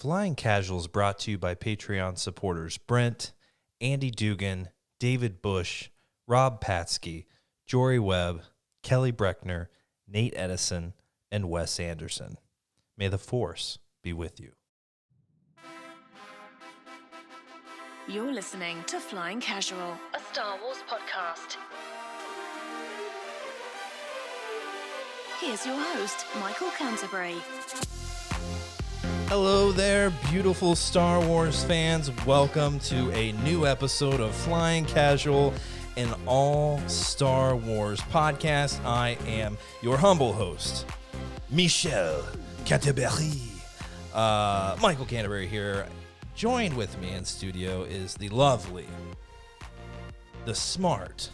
Flying Casuals brought to you by Patreon supporters Brent, Andy Dugan, David Bush, Rob Patsky, Jory Webb, Kelly Breckner, Nate Edison, and Wes Anderson. May the Force be with you. You're listening to Flying Casual, a Star Wars podcast. Here's your host, Michael Canterbury. Hello there, beautiful Star Wars fans. Welcome to a new episode of Flying Casual, an all Star Wars podcast. I am your humble host, Michel Canterbury. Michael Canterbury here. Joined with me in studio is the lovely, the smart,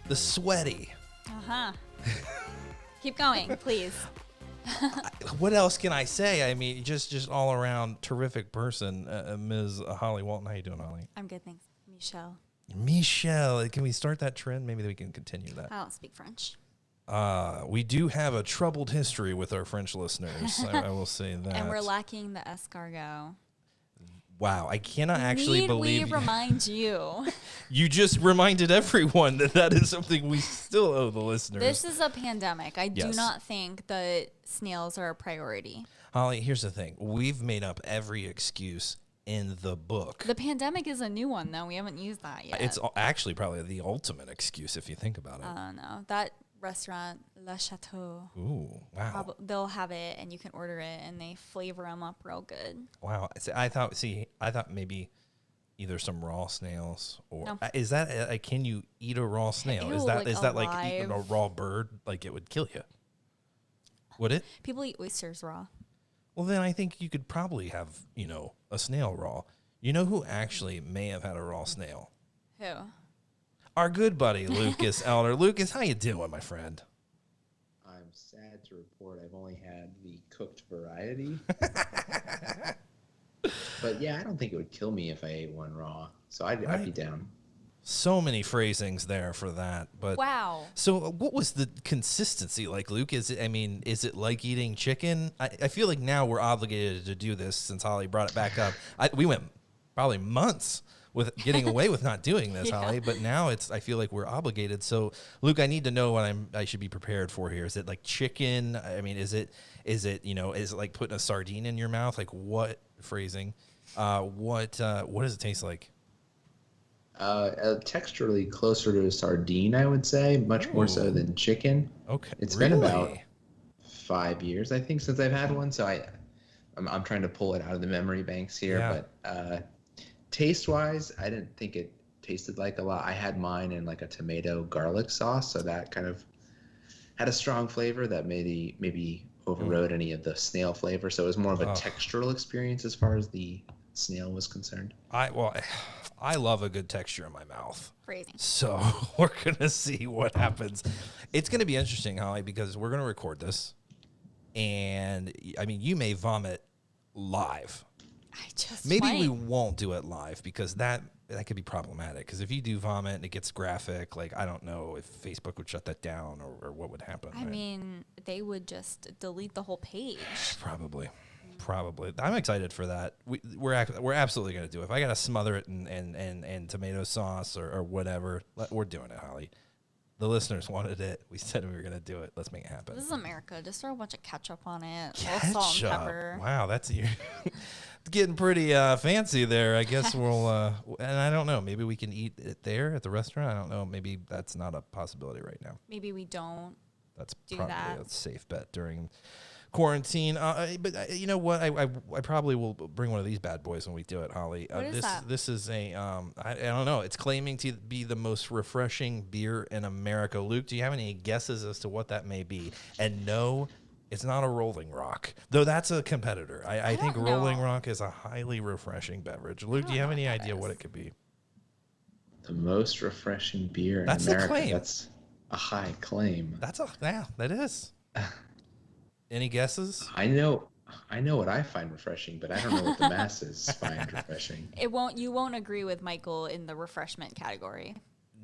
the sweaty. Keep going, please. What else can I say? I mean, just all around terrific person, Ms. Holly Walton. How you doing, Holly? I'm good, thanks. Michelle. Michelle, can we start that trend? Maybe we can continue that. I don't speak French. We do have a troubled history with our French listeners. I will say that. And we're lacking the escargot. Wow, I cannot actually believe we remind you. You just reminded everyone that is something we still owe the listeners. This is a pandemic. I do Yes. not think that snails are a priority. Holly, here's the thing. We've made up every excuse in the book. The pandemic is a new one, though. We haven't used that yet. It's actually probably the ultimate excuse if you think about it. I don't know. That restaurant, Le Chateau, Ooh, wow. they'll have it and you can order it and they flavor them up real good. Wow. I thought maybe either some raw snails or No. is that can you eat a raw snail? Ew, is that like like eating a alive. raw bird? Like it would kill you? Would it? People eat oysters raw. Well, then I think you could probably have, a snail raw. You know who actually may have had a raw snail? Who? Our good buddy, Lucas Elder. Lucas, how you doing, my friend? I'm sad to report I've only had the cooked variety. But yeah, I don't think it would kill me if I ate one raw. So I'd be down. So many phrasings there for that. But Wow. So what was the consistency like, Luke? Is it like eating chicken? I feel like now we're obligated to do this since Holly brought it back up. We went probably months with getting away with not doing this, Yeah. Holly, but now I feel like we're obligated. So, Luke, I need to know what I should be prepared for here. Is it like chicken? I mean, is it like putting a sardine in your mouth? Like what phrasing? What does it taste like? Texturally closer to a sardine, I would say, much more so than chicken. Okay. It's really? been about 5 years, I think, since I've had one. So I'm trying to pull it out of the memory banks here. Yeah. But taste-wise, I didn't think it tasted like a lot. I had mine in like a tomato garlic sauce, so that kind of had a strong flavor that maybe overrode any of the snail flavor. So it was more of a textural experience as far as the snail was concerned. I love a good texture in my mouth. Crazy. So we're going to see what happens. It's going to be interesting, Holly, because we're going to record this. And, I mean, you may vomit live. Maybe we won't do it live because that could be problematic. Because if you do vomit and it gets graphic, like, I don't know if Facebook would shut that down or what would happen. I mean, they would just delete the whole page. Probably. I'm excited for that. We're absolutely going to do it. If I got to smother it in tomato sauce or whatever, we're doing it, Holly. The listeners wanted it. We said we were going to do it. Let's make it happen. This is America. Just throw a bunch of ketchup on it. A little salt and pepper. Wow, that's getting pretty fancy there. I guess we'll, and I don't know. Maybe we can eat it there at the restaurant. I don't know. Maybe that's not a possibility right now. Maybe we don't. That's do probably that. a safe bet during quarantine. But you know what? I probably will bring one of these bad boys when we do it, Holly. What is that? This is a I don't know. It's claiming to be the most refreshing beer in America. Luke, do you have any guesses as to what that may be? And no, it's not a Rolling Rock, though that's a competitor. I think don't Rolling know. Rock is a highly refreshing beverage. Luke, do you have any idea what it could be? The most refreshing beer in That's the America. claim. That's a high claim. That is. Any guesses? I know what I find refreshing, but I don't know what the masses find refreshing. You won't agree with Michael in the refreshment category.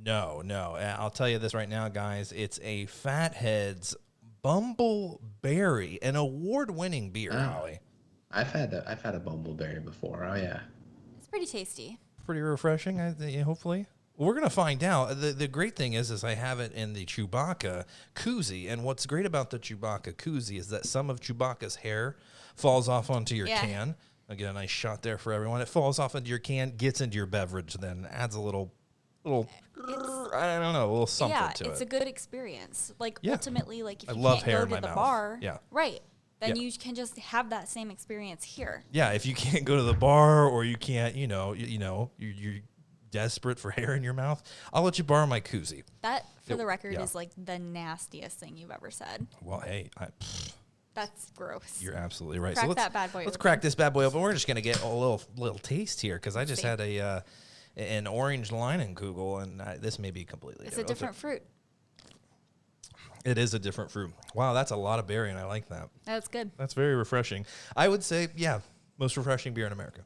No. I'll tell you this right now, guys. It's a Fatheads Bumbleberry, an award-winning beer, Holly. I've had a bumbleberry before. Oh yeah. It's pretty tasty. Pretty refreshing, I think, hopefully. We're going to find out. The great thing is I have it in the Chewbacca koozie. And what's great about the Chewbacca koozie is that some of Chewbacca's hair falls off onto your can. Again, a nice shot there for everyone. It falls off into your can, gets into your beverage, then adds a little I don't know, a little something to it. Yeah, it's a good experience. Like, Yeah. ultimately, like, if I you love can't hair go in to my the mouth. bar, Yeah. right, then Yeah. you can just have that same experience here. Yeah, if you can't go to the bar or you can't, you're desperate for hair in your mouth, I'll let you borrow my koozie. That, for the record, yeah. is, like, the nastiest thing you've ever said. Well, hey, That's gross. you're absolutely right. Crack so that bad boy let's open. crack this bad boy open. We're just gonna get a little taste here because I just See. had an orange Leinenkugel, and this may be completely It's a different fruit. It is a different fruit. Wow, that's a lot of berry, and I like that. That's good. That's very refreshing. I would say, yeah, most refreshing beer in America.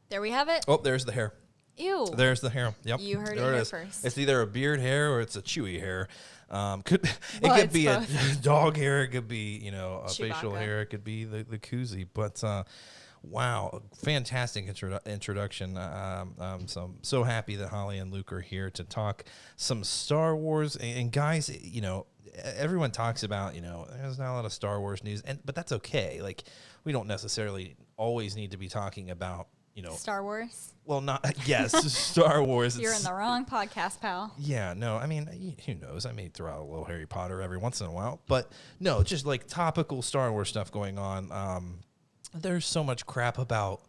There we have it. Oh, there's the hair. Ew. There's the hair. Yep. You heard it There here is. first. It's either a beard hair or it's a chewy hair. It could it's be a both. dog hair. It could be a facial Chewbacca. hair. It could be the koozie. But wow, fantastic introduction. So I'm so happy that Holly and Luke are here to talk some Star Wars. And guys, everyone talks about there's not a lot of Star Wars news, but that's okay. Like we don't necessarily always need to be talking about. Star Wars. Well, Star Wars. You're in the wrong podcast, pal. Yeah, no, I mean, who knows? I may throw out a little Harry Potter every once in a while, but no, just like topical Star Wars stuff going on. There's so much crap about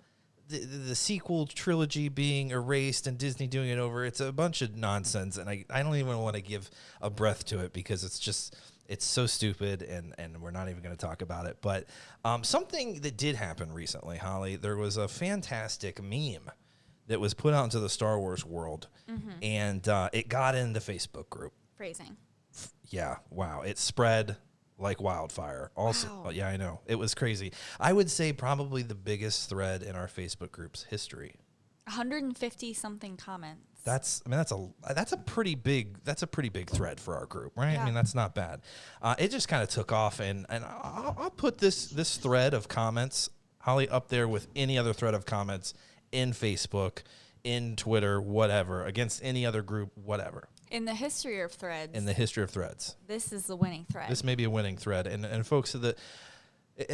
the sequel trilogy being erased and Disney doing it over. It's a bunch of nonsense, and I don't even want to give a breath to it because it's so stupid, and we're not even going to talk about it. But something that did happen recently, Holly, there was a fantastic meme that was put out into the Star Wars world, and it got in the Facebook group. Phrasing. Yeah, wow. It spread like wildfire. Also, Wow. Yeah, I know. It was crazy. I would say probably the biggest thread in our Facebook group's history. 150 something comments. That's a pretty big thread for our group, right? Yeah. I mean, that's not bad. It just kind of took off, and I'll put this thread of comments, Holly, up there with any other thread of comments in Facebook, in Twitter, whatever, against any other group, whatever. In the history of threads, In the history of threads, this is the winning thread. this may be a winning thread, and folks,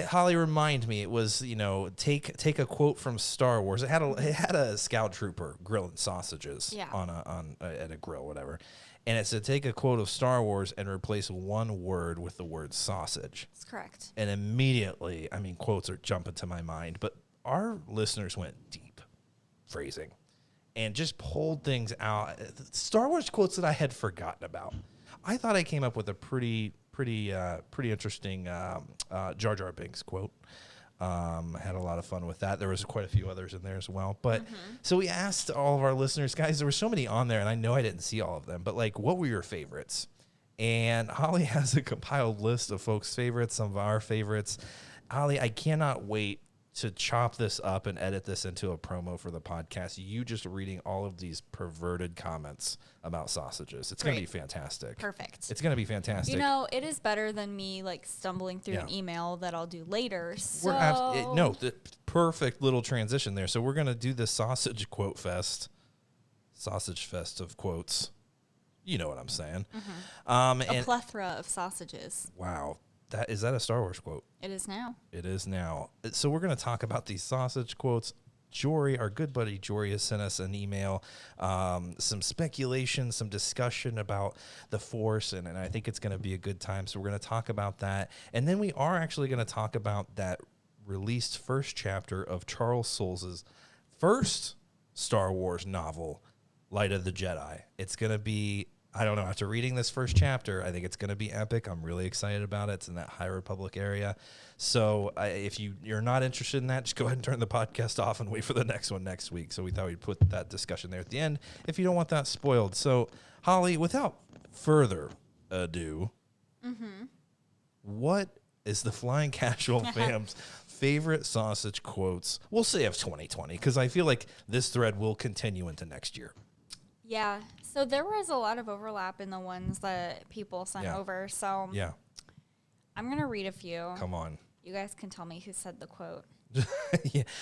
Holly, remind me. It was take a quote from Star Wars. It had a scout trooper grilling sausages at a grill, whatever, and it said take a quote of Star Wars and replace one word with the word sausage. That's correct. And immediately, I mean, quotes are jumping to my mind, but our listeners went deep phrasing and just pulled things out. Star Wars quotes that I had forgotten about. I thought I came up with a pretty interesting Jar Jar Binks quote. Had a lot of fun with that. There was quite a few others in there as well. But so we asked all of our listeners, guys, there were so many on there, and I know I didn't see all of them, but like, what were your favorites? And Holly has a compiled list of folks' favorites, some of our favorites. Holly, I cannot wait to chop this up and edit this into a promo for the podcast. You just reading all of these perverted comments about sausages. It's going to be fantastic. Perfect. It's going to be fantastic. It is better than me like stumbling through an email that I'll do later. So The perfect little transition there. So we're going to do the sausage quote fest. Sausage fest of quotes. You know what I'm saying. a plethora of sausages. Wow. Is that a Star Wars quote? It is now. It is now. So we're going to talk about these sausage quotes. Jory, our good buddy Jory, has sent us an email, some speculation, some discussion about the Force, and I think it's going to be a good time. So we're going to talk about that. And then we are actually going to talk about that released first chapter of Charles Soule's first Star Wars novel, Light of the Jedi. It's going to be... I don't know. After reading this first chapter, I think it's going to be epic. I'm really excited about it. It's in that High Republic area. So if you're not interested in that, just go ahead and turn the podcast off and wait for the next one next week. So we thought we'd put that discussion there at the end if you don't want that spoiled. So, Holly, without further ado, what is the Flying Casual fam's favorite sausage quotes? We'll say of 2020, because I feel like this thread will continue into next year. Yeah. So there was a lot of overlap in the ones that people sent over. So Yeah. I'm going to read a few. Come on. You guys can tell me who said the quote.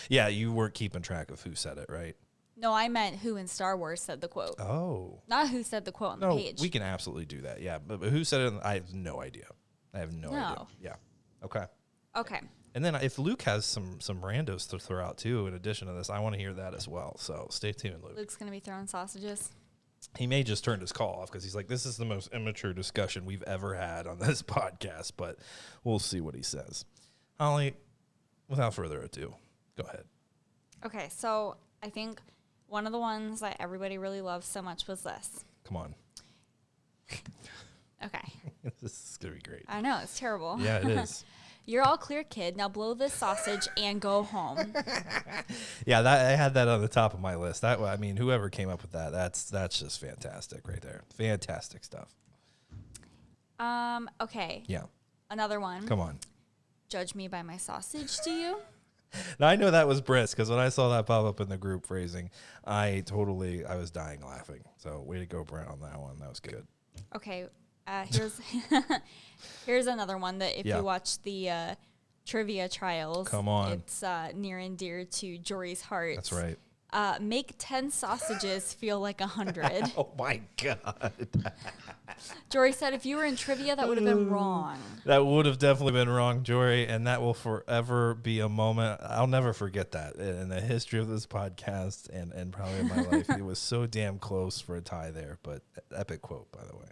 Yeah, you weren't keeping track of who said it, right? No, I meant who in Star Wars said the quote. Oh. Not who said the quote on the No, page. we can absolutely do that. Yeah, but who said it? I have no idea. I have no idea. Yeah. Okay. Okay. And then if Luke has some randos to throw out too, in addition to this, I want to hear that as well. So stay tuned, Luke. Luke's going to be throwing sausages. He may just turn his call off because he's like, this is the most immature discussion we've ever had on this podcast, but we'll see what he says. Holly, without further ado, go ahead. Okay, so I think one of the ones that everybody really loved so much was this. Come on. Okay. This is going to be great. I know, it's terrible. Yeah, it is. You're all clear, kid. Now blow this sausage and go home. Yeah, I had that on the top of my list. Whoever came up with that, that's just fantastic right there. Fantastic stuff. Okay. Yeah. Another one. Come on. Judge me by my sausage, do you? Now, I know that was Briss because when I saw that pop up in the group phrasing, I was dying laughing. So way to go, Brent, on that one. That was good. Okay. Here's another one that if Yeah. you watch the trivia trials, Come on. it's near and dear to Jory's heart. That's right. Make 10 sausages feel like 100. Oh, my God. Jory said if you were in trivia, that would have been wrong. That would have definitely been wrong, Jory, and that will forever be a moment. I'll never forget that in the history of this podcast and probably in my life. It was so damn close for a tie there, but epic quote, by the way.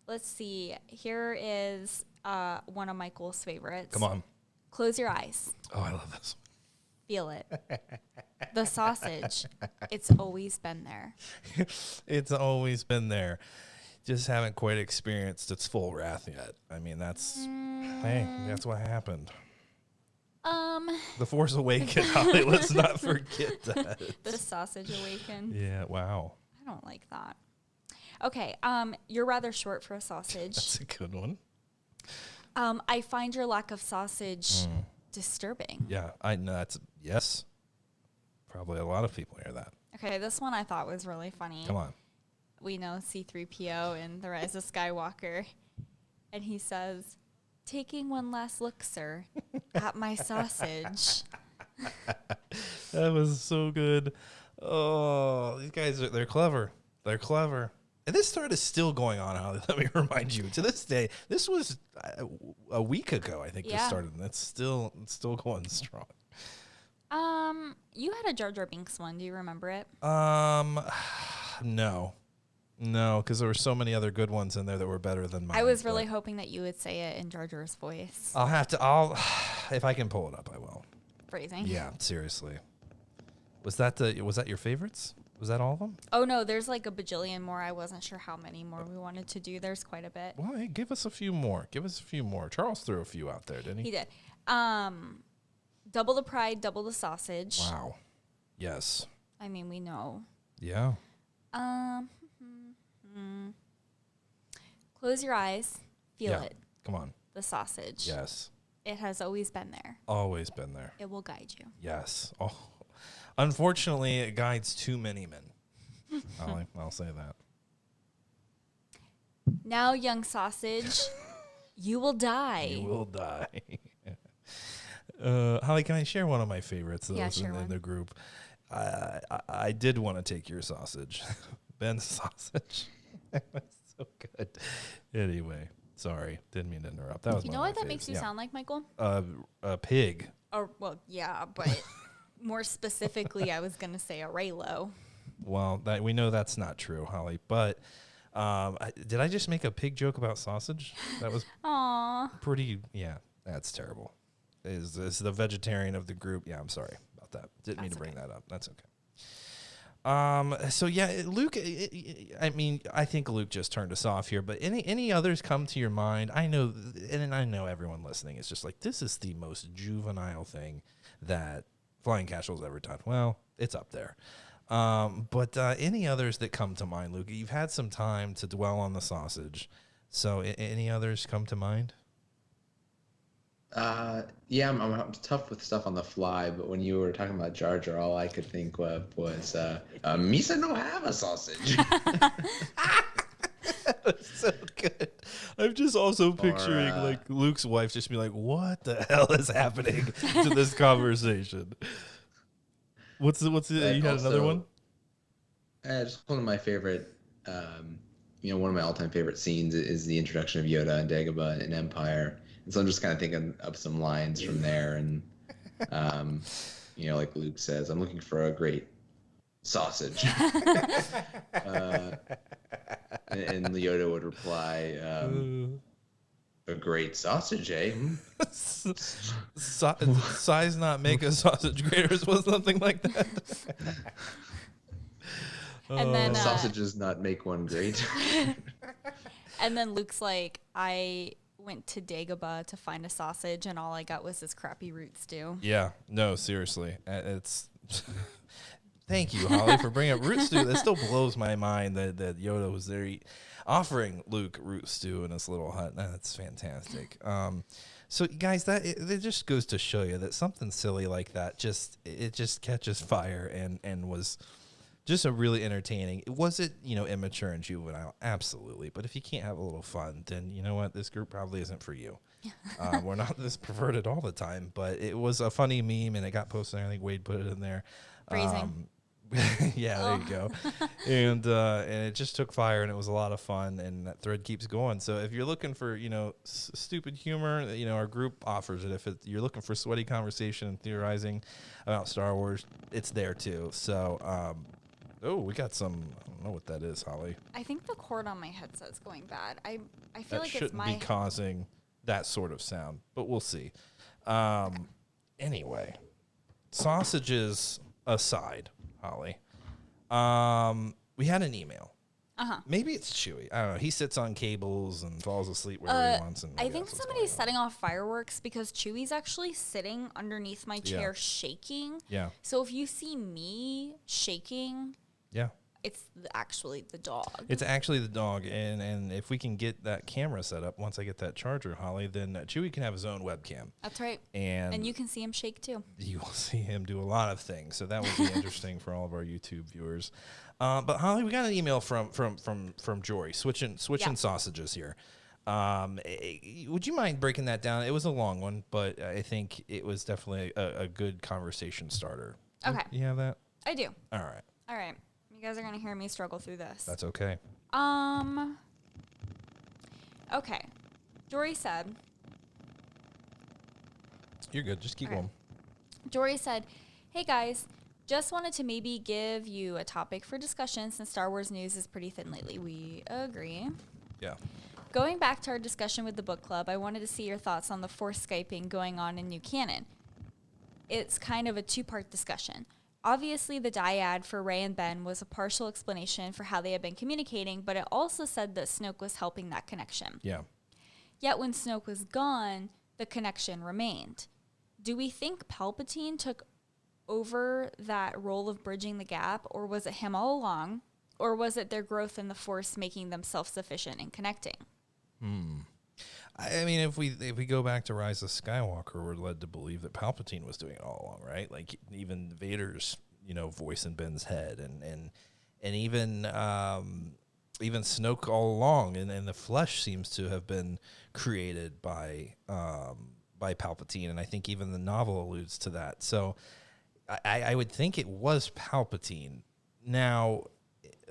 Let's see. Here is one of Michael's favorites. Come on. Close your eyes. Oh, I love this. Feel it. The sausage. It's always been there. It's always been there. Just haven't quite experienced its full wrath yet. I mean, that's what happened. The Force Awakens, Holly. Let's not forget that. The sausage awakened. Yeah, wow. I don't like that. Okay, you're rather short for a sausage. That's a good one. I find your lack of sausage disturbing. Yeah, I know. Yes. Probably a lot of people hear that. Okay, this one I thought was really funny. Come on. We know C-3PO in The Rise of Skywalker. And he says, taking one last look, sir, at my sausage. That was so good. Oh, these guys, they're clever. They're clever. And this thread is still going on, Holly. Let me remind you. To this day, this was a week ago, I think this started. And it's still going strong. You had a Jar Jar Binks one. Do you remember it? No, because there were so many other good ones in there that were better than mine. I was really hoping that you would say it in Jar Jar's voice. If I can pull it up, I will. Phrasing. Yeah, seriously. Was that your favorites? Was that all of them? Oh no, there's like a bajillion more. I wasn't sure how many more we wanted to do. There's quite a bit. Well, hey, give us a few more. Charles threw a few out there, didn't he? He did. Double the pride, double the sausage. Wow. Yes. I mean, we know. Yeah. Close your eyes. Feel it. Come on. The sausage. Yes. It has always been there. Always been there. It will guide you. Yes. Oh. Unfortunately, it guides too many men. I'll say that. Now, young sausage, you will die. You will die. Holly, can I share one of my favorites that was in the group? I did want to take your sausage. Ben's sausage. That's so good. Anyway, sorry. Didn't mean to interrupt. That was You know what that makes you sound like, Michael? A pig. Or, well, yeah, but more specifically, I was going to say a Raylo. Well, we know that's not true, Holly. But did I just make a pig joke about sausage? That was pretty, yeah, that's terrible. Is the vegetarian of the group. Yeah, I'm sorry about that. Didn't mean to bring that up. That's okay. So yeah, Luke, I think Luke just turned us off here, but any others come to your mind? I know, and I know everyone listening is just like, this is the most juvenile thing that Flying Casual's ever done. Well, it's up there. But any others that come to mind, Luke? You've had some time to dwell on the sausage. So any others come to mind? Yeah, I'm tough with stuff on the fly, but when you were talking about Jar Jar, all I could think of was Misa no have a sausage. So good. I'm just also picturing like Luke's wife just be like, "What the hell is happening to this conversation?" What's the you had another one? Just one of my favorite, one of my all-time favorite scenes is the introduction of Yoda and Dagobah in Empire. And so I'm just kind of thinking of some lines from there, and like Luke says, "I'm looking for a great sausage," and Yoda would reply, "A great sausage, eh?" Size not make a sausage greater was something like that. And then sausages not make one great. And then Luke's like, "I went to Dagobah to find a sausage, and all I got was this crappy root stew." Yeah, no, seriously, it's. Thank you, Holly, for bringing up root stew. That still blows my mind that Yoda was there offering Luke root stew in his little hut. That's fantastic. So, guys, it just goes to show you that something silly like that just catches fire and was just a really entertaining. Was it immature and juvenile? Absolutely. But if you can't have a little fun, then you know what, this group probably isn't for you. We're not this perverted all the time, but it was a funny meme and it got posted. I think Wade put it in there. Phrasing. Yeah, there you go. And it just took fire, and it was a lot of fun, and that thread keeps going. So if you're looking for stupid humor, our group offers it. If you're looking for sweaty conversation and theorizing about Star Wars, it's there too. So we got some. I don't know what that is, Holly. I think the cord on my headset's going bad. I feel that like shouldn't it's my be causing that sort of sound, but we'll see. Anyway, sausages aside, Holly, we had an email. Maybe it's Chewy. I don't know. He sits on cables and falls asleep wherever he wants. And I think somebody's setting off fireworks because Chewy's actually sitting underneath my chair shaking. Yeah. So if you see me shaking, it's actually the dog. It's actually the dog, and if we can get that camera set up, once I get that charger, Holly, then Chewy can have his own webcam. That's right. And you can see him shake too. You will see him do a lot of things, so that would be interesting for all of our YouTube viewers. But Holly, we got an email from Jory, switching sausages here. Would you mind breaking that down? It was a long one, but I think it was definitely a good conversation starter. Okay. You have that? I do. All right. You guys are going to hear me struggle through this. That's okay. Okay. Jory said. You're good. Just keep going. Jory said, "Hey guys, just wanted to maybe give you a topic for discussion since Star Wars news is pretty thin lately." We agree. Yeah. Going back to our discussion with the book club, I wanted to see your thoughts on the Force Skyping going on in new canon. It's kind of a two-part discussion. Obviously, the dyad for Rey and Ben was a partial explanation for how they had been communicating, but it also said that Snoke was helping that connection. Yeah. Yet when Snoke was gone, the connection remained. Do we think Palpatine took over that role of bridging the gap, or was it him all along, or was it their growth in the Force making them self-sufficient and connecting? I mean, if we go back to Rise of Skywalker, we're led to believe that Palpatine was doing it all along, right? Like even Vader's, voice in Ben's head, and even Snoke all along, and the flesh seems to have been created by Palpatine, and I think even the novel alludes to that. So I would think it was Palpatine. Now,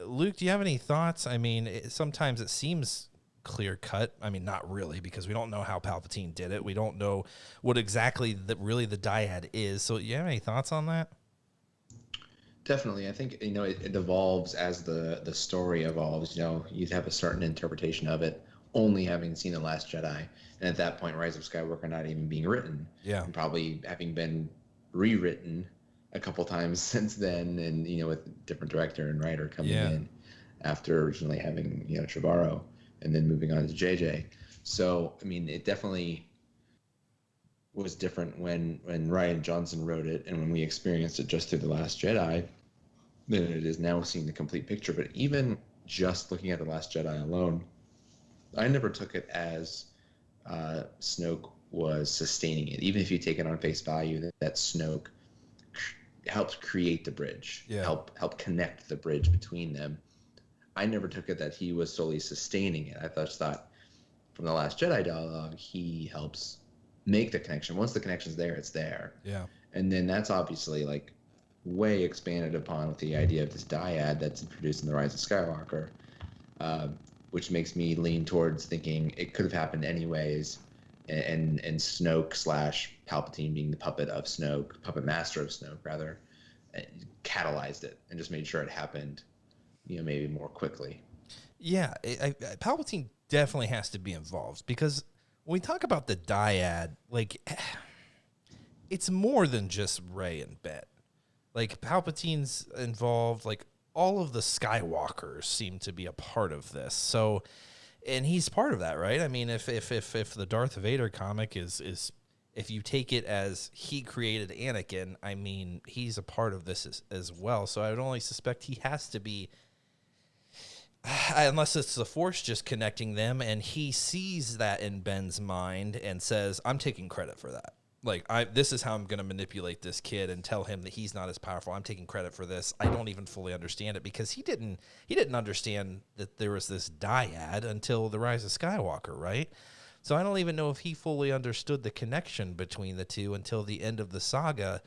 Luke, do you have any thoughts? I mean, sometimes it seems clear cut. I mean, not really, because we don't know how Palpatine did it. We don't know what exactly the dyad is. So, you have any thoughts on that? Definitely. I think it evolves as the story evolves. You'd have a certain interpretation of it, only having seen The Last Jedi, and at that point, Rise of Skywalker not even being written. Yeah, and probably having been rewritten a couple times since then, and with different director and writer coming in after originally having Trevorrow, and then moving on to JJ. So, I mean, it definitely was different when Rian Johnson wrote it and when we experienced it just through The Last Jedi than it is now seeing the complete picture. But even just looking at The Last Jedi alone, I never took it as Snoke was sustaining it. Even if you take it on face value that Snoke helped create the bridge, help connect the bridge between them, I never took it that he was solely sustaining it. I just thought from the Last Jedi dialogue, he helps make the connection. Once the connection's there, it's there. Yeah. And then that's obviously like way expanded upon with the idea of this dyad that's introduced in The Rise of Skywalker, which makes me lean towards thinking it could have happened anyways, and Snoke / Palpatine being the puppet master of Snoke rather, catalyzed it and just made sure it happened, maybe more quickly. Yeah, Palpatine definitely has to be involved, because when we talk about the dyad, like, it's more than just Rey and Ben. Like, Palpatine's involved, like, all of the Skywalkers seem to be a part of this. So, and he's part of that, right? I mean, if the Darth Vader comic is if you take it as he created Anakin, I mean, he's a part of this as well. So I would only suspect he has to be, unless it's the Force just connecting them, and he sees that in Ben's mind and says, I'm taking credit for that. Like, this is how I'm going to manipulate this kid and tell him that he's not as powerful. I'm taking credit for this. I don't even fully understand it, because he didn't understand that there was this dyad until The Rise of Skywalker, right? So I don't even know if he fully understood the connection between the two until the end of the saga.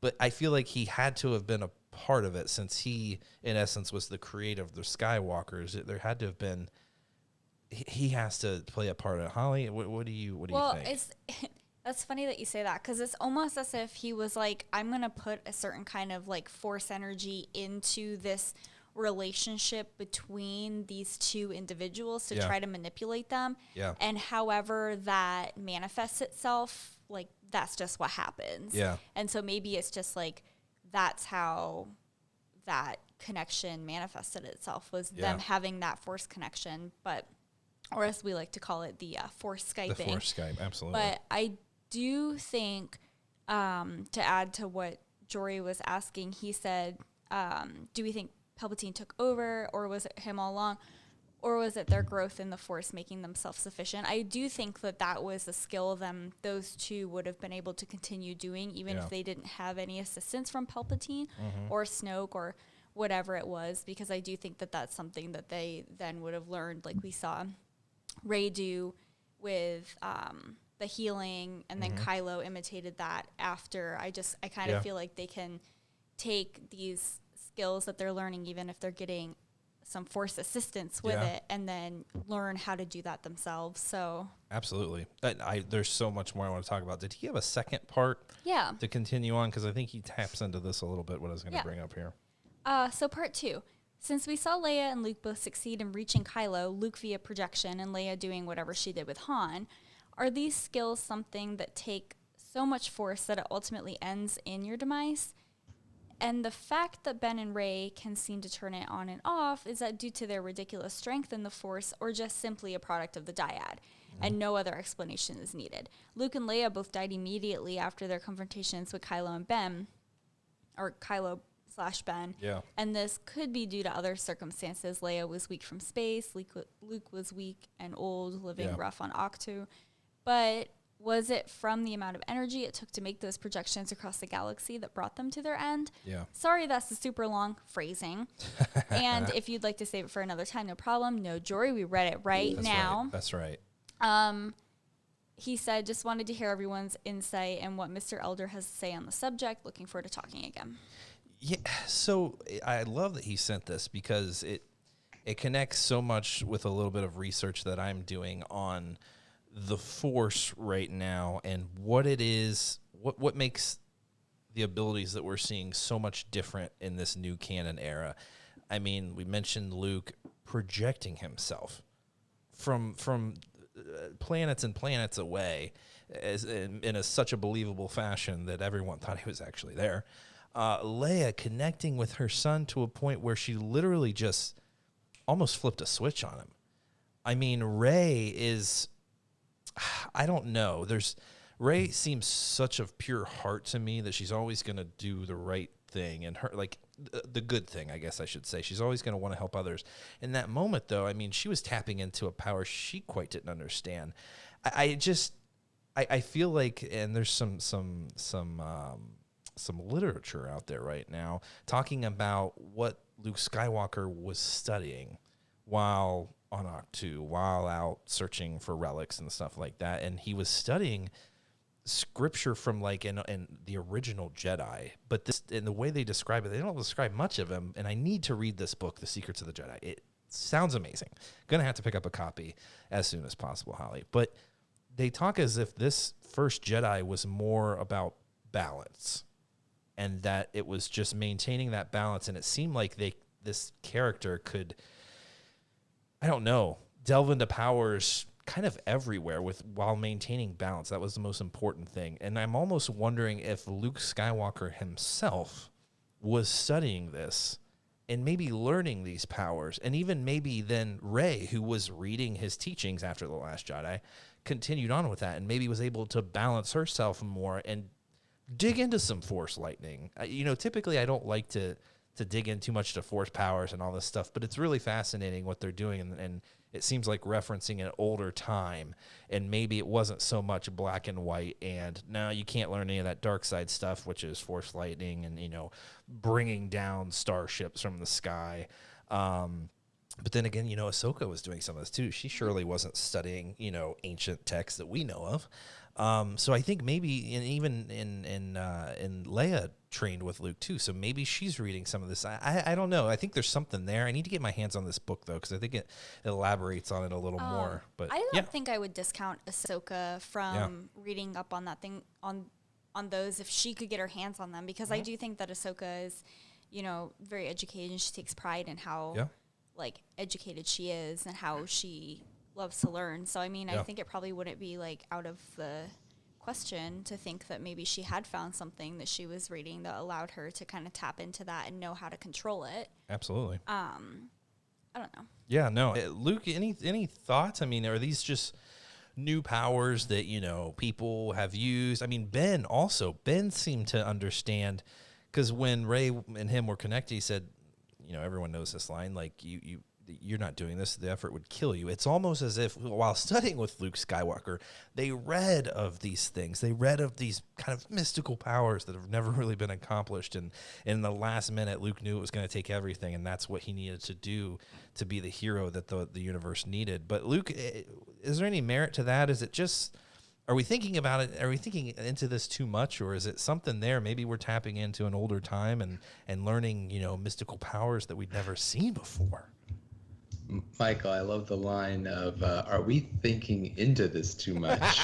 But I feel like he had to have been a part of it, since he, in essence, was the creator of the Skywalkers. There had to have been. He has to play a part of it. Holly, what do you think? Well, that's funny that you say that, because it's almost as if he was like, I'm going to put a certain kind of like Force energy into this relationship between these two individuals to try to manipulate them. Yeah. And however that manifests itself, like, that's just what happens. Yeah. And so maybe it's just like, that's how that connection manifested itself, was them having that Force connection, or as we like to call it, the Force Skyping. The Force Skype, absolutely. But I do think, to add to what Jory was asking, he said, do we think Palpatine took over, or was it him all along, or was it their growth in the Force making them self-sufficient? I do think that was a skill those two would have been able to continue doing, even if they didn't have any assistance from Palpatine or Snoke or whatever it was, because I do think that that's something that they then would have learned, like we saw Rey do with the healing, and then Kylo imitated that after. I kind of feel like they can take these skills that they're learning, even if they're getting some Force assistance with it, and then learn how to do that themselves. So absolutely. There's so much more I want to talk about. Did he have a second part to continue on? Because I think he taps into this a little bit, what I was going to bring up here. So part 2. Since we saw Leia and Luke both succeed in reaching Kylo, Luke via projection and Leia doing whatever she did with Han, are these skills something that take so much Force that it ultimately ends in your demise? And the fact that Ben and Rey can seem to turn it on and off, is that due to their ridiculous strength in the Force, or just simply a product of the dyad? And no other explanation is needed. Luke and Leia both died immediately after their confrontations with Kylo and Ben, or Kylo/Ben. Yeah. And this could be due to other circumstances. Leia was weak from space. Luke was weak and old, living rough on Ahch-To. But was it from the amount of energy it took to make those projections across the galaxy that brought them to their end? Yeah. Sorry, that's the super long phrasing. And if you'd like to save it for another time, no problem. No, Jory, we read it now. That's right. He said, just wanted to hear everyone's insight and what Mr. Elder has to say on the subject. Looking forward to talking again. Yeah, so I love that he sent this, because it connects so much with a little bit of research that I'm doing on the Force right now, and what it is, what makes the abilities that we're seeing so much different in this new canon era. I mean, we mentioned Luke projecting himself from planets and planets away in such a believable fashion that everyone thought he was actually there. Leia connecting with her son to a point where she literally just almost flipped a switch on him. I mean, Rey is, I don't know. Rey seems such of pure heart to me that she's always going to do the right thing, and her, like, the good thing, I guess I should say. She's always going to want to help others. In that moment, though, I mean, she was tapping into a power she quite didn't understand. I feel like, and there's some literature out there right now talking about what Luke Skywalker was studying while on Ahch-To, while out searching for relics and stuff like that, and he was studying scripture from like in the original Jedi, but this, in the way they describe it, they don't describe much of him. And I need to read this book, The Secrets of the Jedi. It sounds amazing. Gonna have to pick up a copy as soon as possible, Holly. But they talk as if this first Jedi was more about balance, and that it was just maintaining that balance. And it seemed like this character could, I don't know, delve into powers kind of everywhere while maintaining balance. That was the most important thing. And I'm almost wondering if Luke Skywalker himself was studying this and maybe learning these powers, and even maybe then Rey, who was reading his teachings after The Last Jedi, continued on with that and maybe was able to balance herself more and dig into some Force lightning. Typically I don't like to dig in too much to Force powers and all this stuff, but it's really fascinating what they're doing, and it seems like referencing an older time, and maybe it wasn't so much black and white, and now you can't learn any of that dark side stuff, which is Force lightning and, bringing down starships from the sky. But then again, Ahsoka was doing some of this too. She surely wasn't studying, ancient texts that we know of. So I think maybe even in Leia trained with Luke too. So maybe she's reading some of this. I don't know. I think there's something there. I need to get my hands on this book though, because I think it elaborates on it a little more. But I don't think I would discount Ahsoka from reading up on that thing on those if she could get her hands on them, because I do think that Ahsoka is, very educated, and she takes pride in how like educated she is and how she loves to learn. So I mean, I think it probably wouldn't be like out of the question to think that maybe she had found something that she was reading that allowed her to kind of tap into that and know how to control it. Absolutely. I don't know. Yeah, no. Luke, any thoughts? I mean, are these just new powers that, people have used? I mean, Ben seemed to understand, because when Rey and him were connected, he said, everyone knows this line, like, you're not doing this, the effort would kill you. It's almost as if while studying with Luke Skywalker, they read of these things. They read of these kind of mystical powers that have never really been accomplished. And in the last minute, Luke knew it was going to take everything, and that's what he needed to do to be the hero that the universe needed. But Luke, is there any merit to that? Is it just, are we thinking about it? Are we thinking into this too much, or is it something there? Maybe we're tapping into an older time and learning, mystical powers that we'd never seen before. Michael, I love the line of, are we thinking into this too much?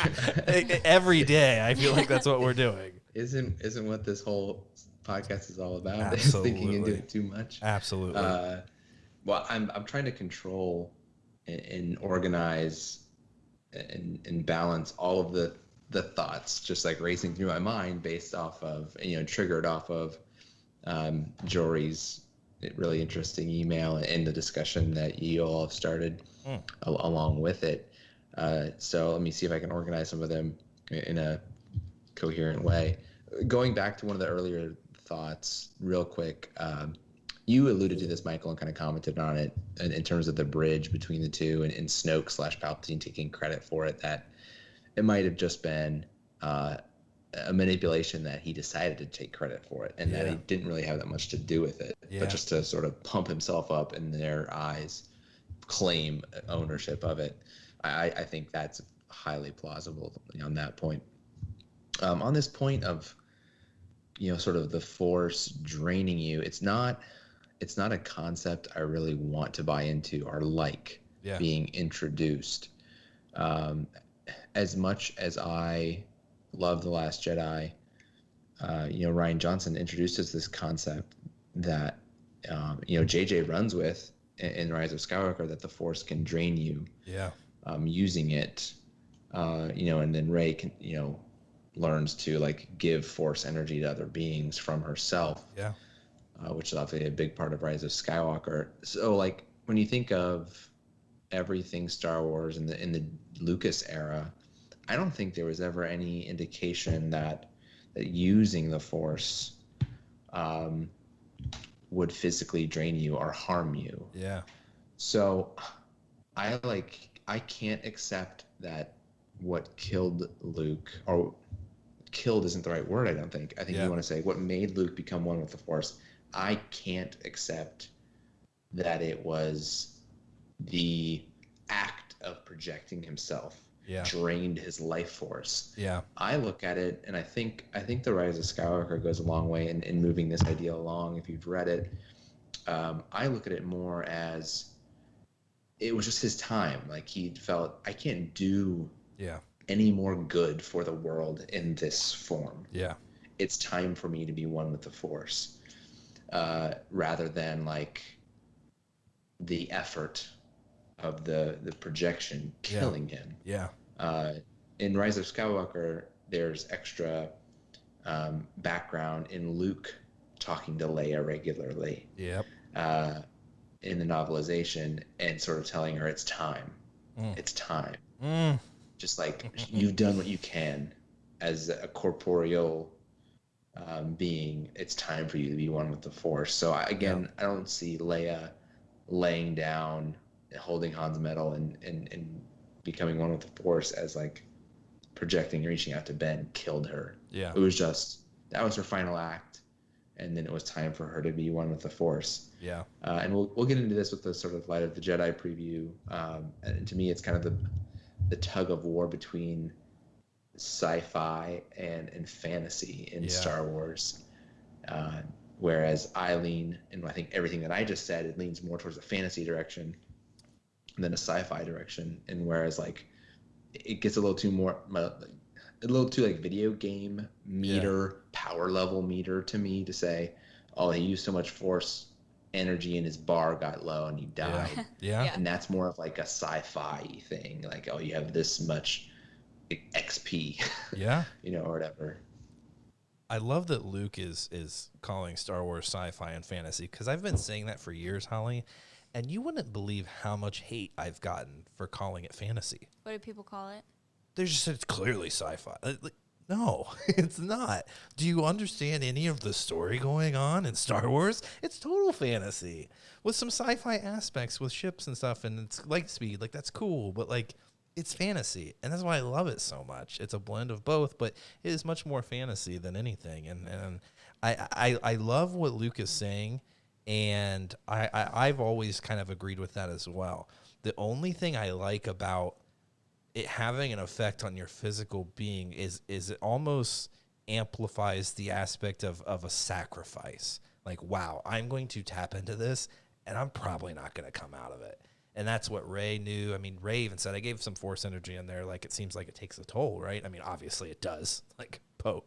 Every day, I feel like that's what we're doing. Isn't what this whole podcast is all about? Absolutely. Is thinking into it too much? Absolutely. Well, I'm trying to control and organize and balance all of the thoughts just like racing through my mind based off of, triggered off of Jory's really interesting email and the discussion that you all have started along with it. So let me see if I can organize some of them in a coherent way. Going back to one of the earlier thoughts real quick, you alluded to this, Michael, and kind of commented on it in terms of the bridge between the two and Snoke / Palpatine taking credit for it, that it might have just been a manipulation that he decided to take credit for it, and that he didn't really have that much to do with it, but just to sort of pump himself up in their eyes, claim ownership of it. I think that's highly plausible on that point. On this point of, sort of the Force draining you, it's not a concept I really want to buy into or being introduced. As much as I love The Last Jedi, Rian Johnson introduced us this concept that, JJ runs with in Rise of Skywalker, that the Force can drain you. Yeah. Using it, and then Rey can, learns to give Force energy to other beings from herself. Yeah. Which is obviously a big part of Rise of Skywalker. So when you think of everything Star Wars in the Lucas era, I don't think there was ever any indication that using the Force would physically drain you or harm you. Yeah. So I can't accept that what killed Luke, or killed isn't the right word, I don't think. I think you want to say what made Luke become one with the Force. I can't accept that it was the act of projecting himself Yeah. drained his life force. Yeah. I look at it, and I think the Rise of Skywalker goes a long way in moving this idea along. If you've read it, I look at it more as it was just his time. Like, he felt, I can't do Yeah. any more good for the world in this form. Yeah. It's time for me to be one with the Force, rather than like the effort of the projection killing him. Yeah. In Rise of Skywalker, there's extra background in Luke talking to Leia regularly. Yep. In the novelization, and sort of telling her it's time. It's time. Just like, you've done what you can as a corporeal being. It's time for you to be one with the Force. So I don't see Leia laying down and holding Han's metal and becoming one with the Force as like projecting and reaching out to Ben killed her. Yeah. It was just, that was her final act, and then it was time for her to be one with the Force. Yeah. And we'll get into this with the sort of Light of the Jedi preview. And to me, it's kind of the tug of war between sci-fi and fantasy in Star Wars. Whereas I lean, and I think everything that I just said, it leans more towards a fantasy direction than a sci-fi direction. And whereas like it gets a little too like video game meter, power level meter to me, to say, oh, he used so much Force energy and his bar got low and he died. Yeah. And that's more of like a sci-fi thing, like, oh, you have this much XP. Yeah. Or whatever. I love that Luke is calling Star Wars sci-fi and fantasy, because I've been saying that for years, Holly, and you wouldn't believe how much hate I've gotten for calling it fantasy. What do people call it? They just said it's clearly sci-fi. No, it's not. Do you understand any of the story going on in Star Wars? It's total fantasy with some sci-fi aspects with ships and stuff, and it's light speed. Like, that's cool, but like, it's fantasy, and that's why I love it so much. It's a blend of both, but it is much more fantasy than anything. And I love what Luke is saying, and I've always kind of agreed with that as well. The only thing I like about it having an effect on your physical being is it almost amplifies the aspect of a sacrifice. Like, wow, I'm going to tap into this, and I'm probably not going to come out of it. And that's what Rey knew. I mean, Rey even said, I gave some Force energy in there. Like, it seems like it takes a toll, right? I mean, obviously it does. Like, Poe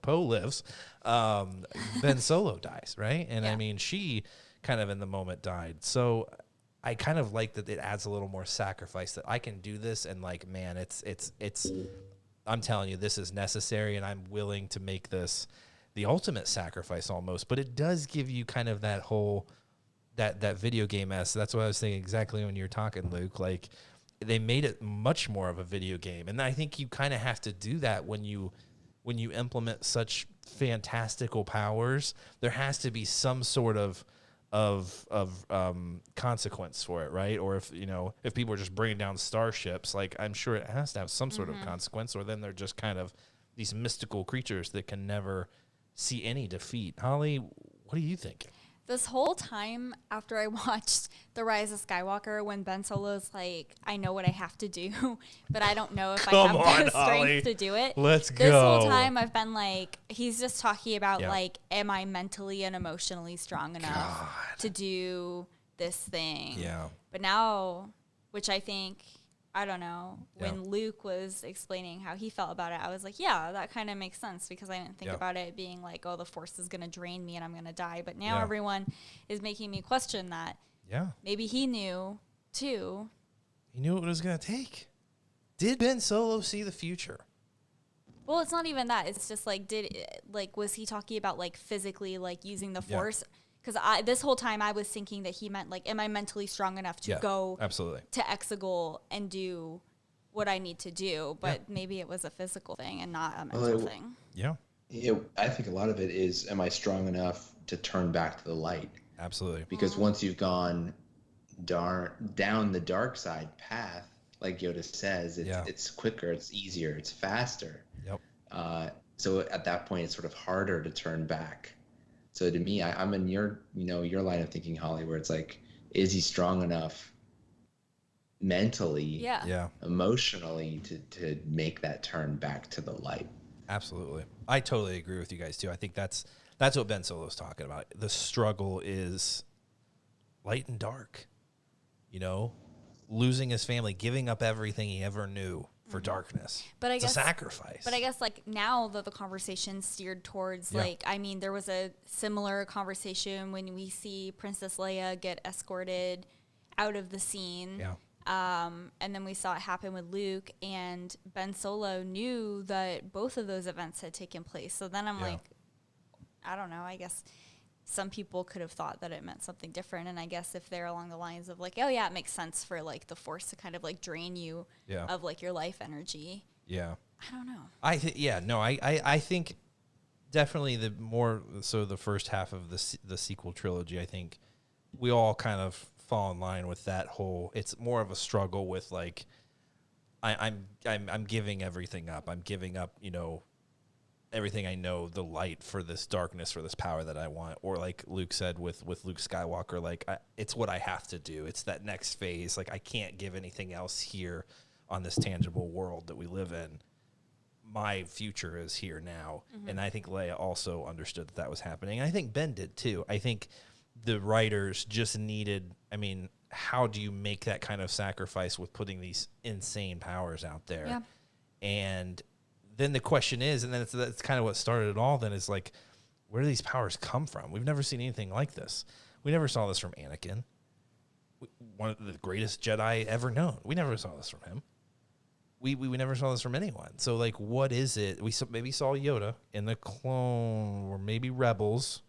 lives. Ben Solo dies, right? And I mean, she kind of in the moment died. So I kind of like that it adds a little more sacrifice, that I can do this, and like, man, it's I'm telling you, this is necessary, and I'm willing to make this the ultimate sacrifice almost. But it does give you kind of that whole that video game-esque. That's what I was thinking exactly when you were talking, Luke. Like, they made it much more of a video game, and I think you kind of have to do that when you implement such fantastical powers. There has to be some sort of consequence for it, right? Or if people are just bringing down starships, like, I'm sure it has to have some sort of consequence, or then they're just kind of these mystical creatures that can never see any defeat. Holly, what are you thinking? This whole time after I watched The Rise of Skywalker, when Ben Solo's like, I know what I have to do, but I don't know if I have the strength to do it. Let's This go. whole time I've been like, he's just talking about like, am I mentally and emotionally strong enough to do this thing? Yeah. But now, which I think, I don't know, when Luke was explaining how he felt about it, I was like, yeah, that kind of makes sense, because I didn't think about it being like, oh, the Force is going to drain me and I'm going to die. But now everyone is making me question that. Yeah. Maybe he knew too. He knew what it was going to take. Did Ben Solo see the future? Well, it's not even that. It's just like, was he talking about like physically, like using the Force? Because this whole time I was thinking that he meant like, am I mentally strong enough to go to Exegol and do what I need to do? But maybe it was a physical thing and not a mental thing. Yeah. I think a lot of it is, am I strong enough to turn back to the light? Absolutely. Because once you've gone down the dark side path, like Yoda says, it's quicker, it's easier, it's faster. Yep. So at that point, it's sort of harder to turn back. So to me, I'm in your line of thinking, Holly, where it's like, is he strong enough mentally, Yeah. emotionally to make that turn back to the light. Absolutely. I totally agree with you guys too. I think that's what Ben Solo's talking about. The struggle is light and dark. You know, losing his family, giving up everything he ever knew for darkness. But I it's guess a sacrifice. But I guess like now that the conversation steered towards like, I mean, there was a similar conversation when we see Princess Leia get escorted out of the scene. Yeah. And then we saw it happen with Luke, and Ben Solo knew that both of those events had taken place. So then I'm like, I don't know, I guess some people could have thought that it meant something different. And I guess if they're along the lines of like, oh yeah, it makes sense for like the Force to kind of like drain you of like your life energy. Yeah. I don't know. I think definitely the first half of the sequel trilogy, I think we all kind of fall in line with that whole, it's more of a struggle with like, I'm giving everything up. I'm giving up, you know, everything I know, the light for this darkness, for this power that I want. Or like Luke said with Luke Skywalker, like it's what I have to do. It's that next phase. Like I can't give anything else here on this tangible world that we live in. My future is here now. Mm-hmm. And I think Leia also understood that was happening. And I think Ben did too. I think the writers just needed, I mean, how do you make that kind of sacrifice with putting these insane powers out there? Yeah. And then the question is, and then that's kind of what started it all, then is like, where do these powers come from? We've never seen anything like this. We never saw this from Anakin, one of the greatest Jedi ever known. We never saw this from him. We never saw this from anyone. So, like, what is it? We maybe saw Yoda in the Clone, or maybe Rebels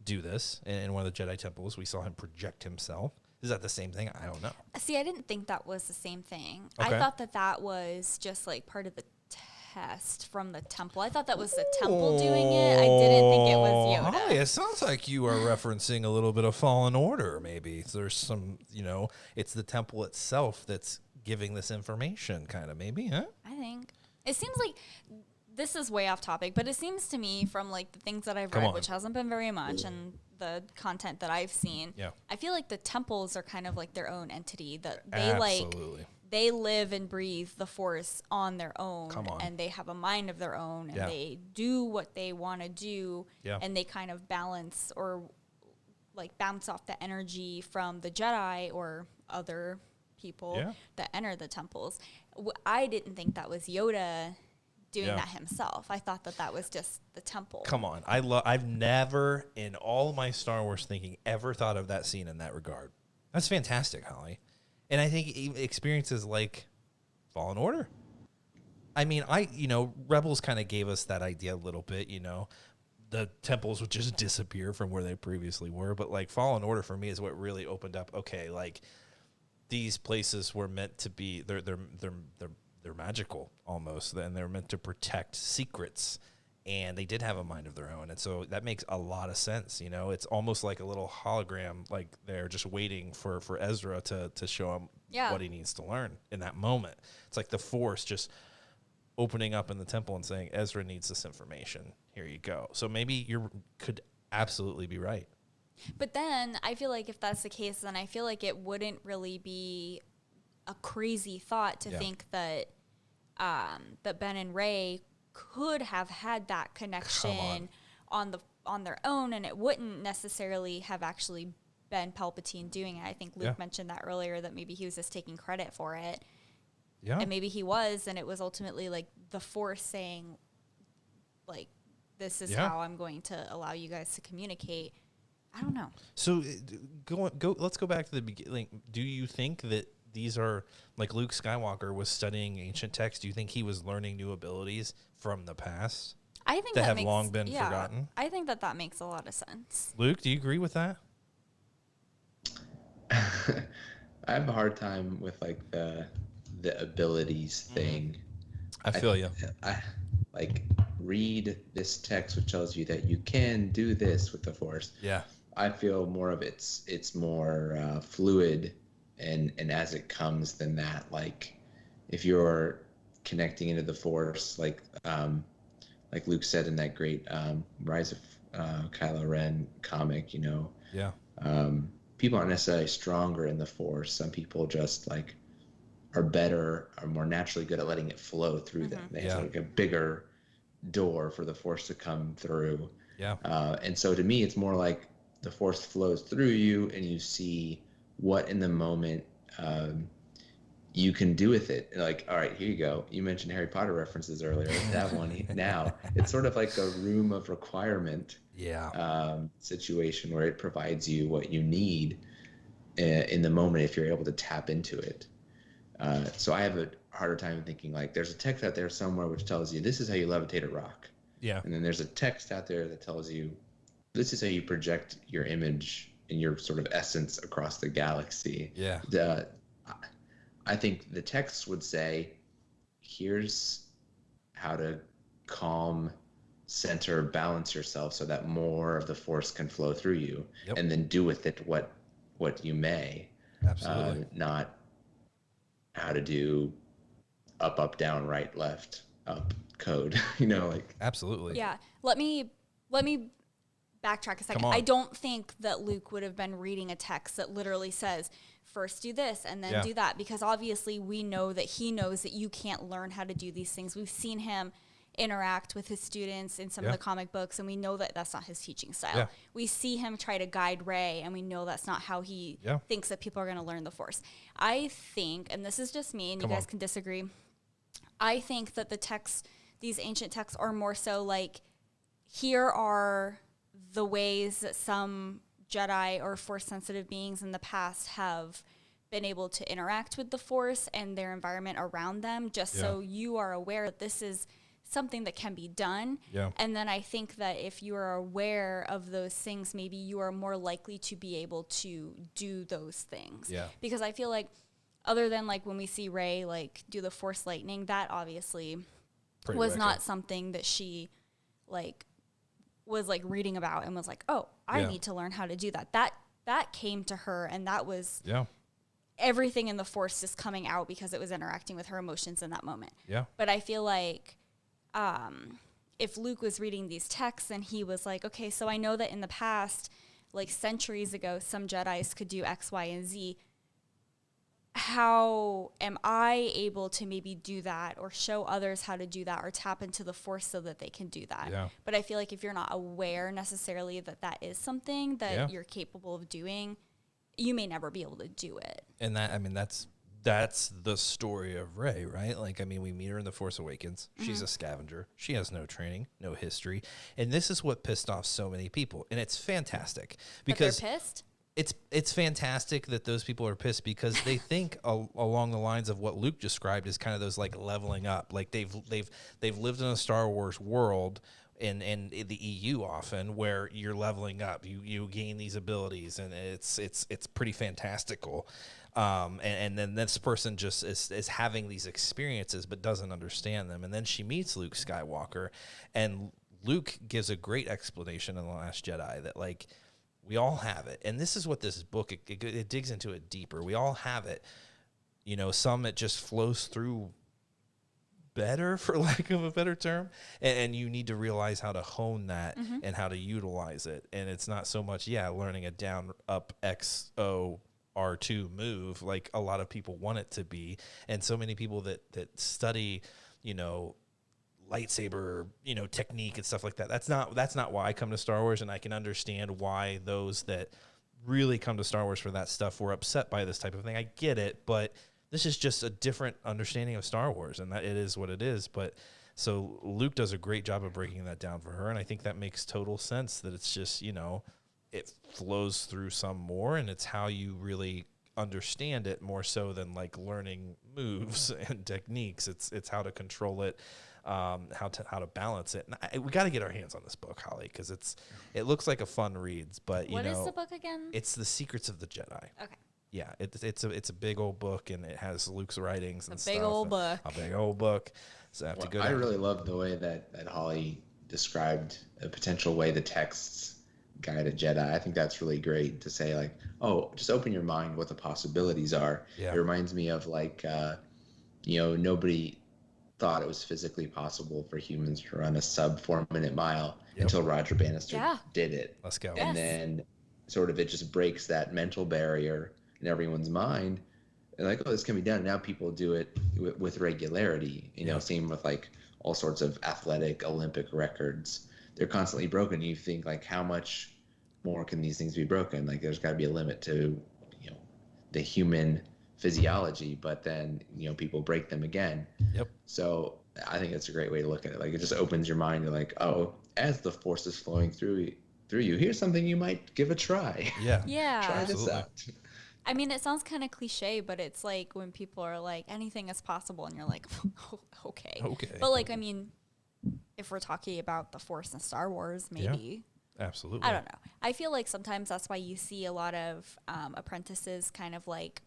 do this in one of the Jedi temples. We saw him project himself. Is that the same thing? I don't know. See, I didn't think that was the same thing. Okay. I thought that was just like part of the test from the temple. I thought that was the temple doing it. I didn't think it was Yoda. Holly, it sounds like you are referencing a little bit of Fallen Order, maybe. There's some, you know, it's the temple itself that's giving this information, kind of, maybe, huh? I think. It seems like, this is way off topic, but it seems to me from like the things that I've read, which hasn't been very much, and the content that I've seen, I feel like the temples are kind of like their own entity, that they Absolutely. They live and breathe the Force on their own, Come on. and they have a mind of their own, and they do what they want to do, and they kind of balance or like bounce off the energy from the Jedi or other people that enter the temples. I didn't think that was Yoda doing that himself. I thought that was just the temple. Come on. I've never in all my Star Wars thinking ever thought of that scene in that regard. That's fantastic, Holly. And I think experiences like Fallen Order. I mean, Rebels kind of gave us that idea a little bit, you know. The temples would just disappear from where they previously were, but like Fallen Order for me is what really opened up, okay, like these places were meant to be they're magical almost, and they're meant to protect secrets, and they did have a mind of their own, and so that makes a lot of sense. You know, it's almost like a little hologram, like they're just waiting for Ezra to show him what he needs to learn in that moment. It's like the Force just opening up in the temple and saying, Ezra needs this information, here you go. So maybe you could absolutely be right. But then I feel like if that's the case, then I feel like it wouldn't really be a crazy thought to think that that Ben and Rey could have had that connection on their own, and it wouldn't necessarily have actually been Palpatine doing it. I think Luke mentioned that earlier, that maybe he was just taking credit for it. Yeah. And maybe he was, and it was ultimately like the Force saying, like, this is how I'm going to allow you guys to communicate. I don't know. So let's go back to the beginning. Do you think that these are, like Luke Skywalker was studying ancient texts, do you think he was learning new abilities from the past? I think that have long been forgotten? I think that makes a lot of sense. Luke, do you agree with that? I have a hard time with like the abilities thing. I feel you. I like read this text which tells you that you can do this with the Force. Yeah. I feel more of it's more fluid and as it comes than that. Like if you're connecting into the Force, like Luke said in that great Rise of Kylo Ren comic, you know. Yeah. People aren't necessarily stronger in the Force. Some people just like are more naturally good at letting it flow through them. They have like a bigger door for the force to come through. Yeah. And so to me, it's more like the force flows through you and you see what in the moment you can do with it. Like, all right, here you go. You mentioned Harry Potter references earlier. That one now. It's sort of like a room of requirement situation where it provides you what you need in the moment if you're able to tap into it. So I have a harder time thinking like there's a text out there somewhere which tells you this is how you levitate a rock. Yeah. And then there's a text out there that tells you this is how you project your image and your sort of essence across the galaxy. Yeah. I think the texts would say, here's how to calm, center, balance yourself so that more of the force can flow through you, and then do with it what you may. Absolutely. Not how to do up, down, right, left, up code, like. Absolutely. Yeah. Let me backtrack a second. I don't think that Luke would have been reading a text that literally says, first do this and then do that, because obviously we know that he knows that you can't learn how to do these things. We've seen him interact with his students in some of the comic books, and we know that that's not his teaching style. Yeah. We see him try to guide Rey, and we know that's not how he thinks that people are going to learn the Force. I think, and this is just me, and you guys can disagree, I think that the texts, these ancient texts, are more so like, here are the ways that some Jedi or Force-sensitive beings in the past have been able to interact with the Force and their environment around them, just so you are aware that this is something that can be done. Yeah. And then I think that if you are aware of those things, maybe you are more likely to be able to do those things. Yeah. Because I feel like other than like when we see Rey like do the Force lightning, that obviously was not something that she like was like reading about and was like, oh, I need to learn how to do that. That came to her, and that was everything in the Force just coming out because it was interacting with her emotions in that moment. Yeah. But I feel like if Luke was reading these texts and he was like, okay, so I know that in the past, like centuries ago, some Jedis could do X, Y, and Z. How am I able to maybe do that or show others how to do that or tap into the Force so that they can do that? Yeah. But I feel like if you're not aware necessarily that that is something that you're capable of doing, you may never be able to do it. And that, I mean, that's the story of Rey, right? Like, I mean, we meet her in The Force Awakens. She's a scavenger. She has no training, no history. And this is what pissed off so many people. And it's fantastic because they're pissed? It's fantastic that those people are pissed because they think along the lines of what Luke described as kind of those like leveling up. Like they've lived in a Star Wars world in the EU often where you're leveling up. You gain these abilities and it's pretty fantastical. And then this person just is having these experiences but doesn't understand them. And then she meets Luke Skywalker, and Luke gives a great explanation in The Last Jedi that like, we all have it. And this is what this book, it digs into it deeper. We all have it. Some it just flows through better, for lack of a better term. And you need to realize how to hone that and how to utilize it. And it's not so much, learning a down, up, X, O, R2 move like a lot of people want it to be. And so many people that study, lightsaber, technique and stuff like that. That's not why I come to Star Wars, and I can understand why those that really come to Star Wars for that stuff were upset by this type of thing. I get it, but this is just a different understanding of Star Wars, and that it is what it is. But so Luke does a great job of breaking that down for her, and I think that makes total sense that it's just, it flows through some more, and it's how you really understand it more so than like learning moves and techniques. It's how to control it. How to balance it. And we got to get our hands on this book, Holly, because it looks like a fun reads. But what is the book again? It's The Secrets of the Jedi. Okay. Yeah, it's a big old book, and it has Luke's writings and stuff. A big old book. So I have to go. I really love the way that Holly described a potential way the texts guide a Jedi. I think that's really great to say, like, oh, just open your mind what the possibilities are. Yeah. It reminds me of like, nobody thought it was physically possible for humans to run a sub 4-minute mile until Roger Bannister did it. Let's go. And then sort of it just breaks that mental barrier in everyone's mind and like, oh, this can be done. Now people do it with regularity. You know, same with like all sorts of athletic Olympic records. They're constantly broken. You think like, how much more can these things be broken? Like, there's got to be a limit to, you know, the human physiology. But then, you know, people break them again. Yep. So I think it's a great way to look at it. Like, it just opens your mind. You're like, oh, as the force is flowing through you, here's something you might give a try. Yeah. Yeah. Try this Absolutely. out. I mean, it sounds kind of cliche, but it's like when people are like, anything is possible, and you're like, okay. Okay. But like, I mean, if we're talking about the Force in Star Wars, maybe. Absolutely. I don't know. I feel like sometimes that's why you see a lot of apprentices kind of like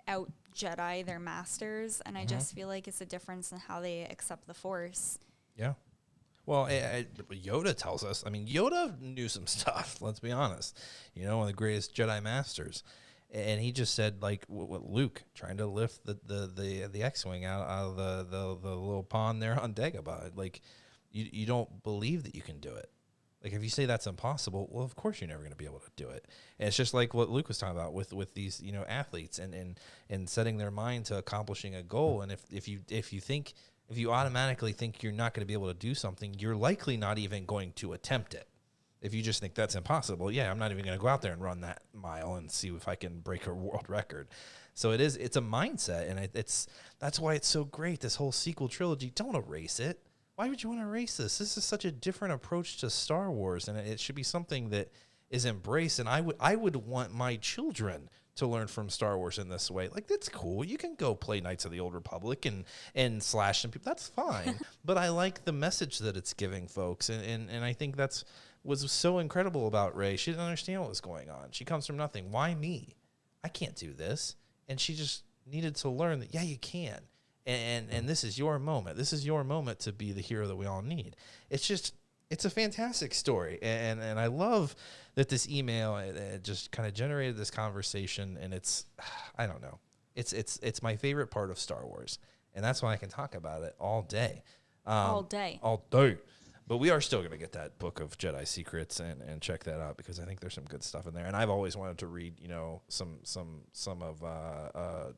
out Jedi their masters, and I just feel like it's a difference in how they accept the Force. Yeah. Well, Yoda tells us. I mean, Yoda knew some stuff. Let's be honest. You know, one of the greatest Jedi masters, and he just said, like, what Luke trying to lift the X-wing out of the little pond there on Dagobah. Like, you don't believe that you can do it. Like, if you say that's impossible, well, of course you're never going to be able to do it. And it's just like what Luke was talking about with these, you know, athletes and setting their mind to accomplishing a goal. And if you automatically think you're not going to be able to do something, you're likely not even going to attempt it. If you just think that's impossible, I'm not even going to go out there and run that mile and see if I can break a world record. So it's a mindset, and that's why it's so great. This whole sequel trilogy, don't erase it. Why would you want to erase this? This is such a different approach to Star Wars, and it should be something that is embraced. And I would want my children to learn from Star Wars in this way. Like, that's cool. You can go play Knights of the Old Republic and slash some people. That's fine. But I like the message that it's giving folks. And I think that's was so incredible about Rey. She didn't understand what was going on. She comes from nothing. Why me? I can't do this. And she just needed to learn that, you can. And this is your moment. This is your moment to be the hero that we all need. It's a fantastic story. And I love that this email it just kind of generated this conversation, and I don't know. It's my favorite part of Star Wars, and that's why I can talk about it all day. All day. But we are still going to get that book of Jedi Secrets and check that out, because I think there's some good stuff in there. And I've always wanted to read, you know, some of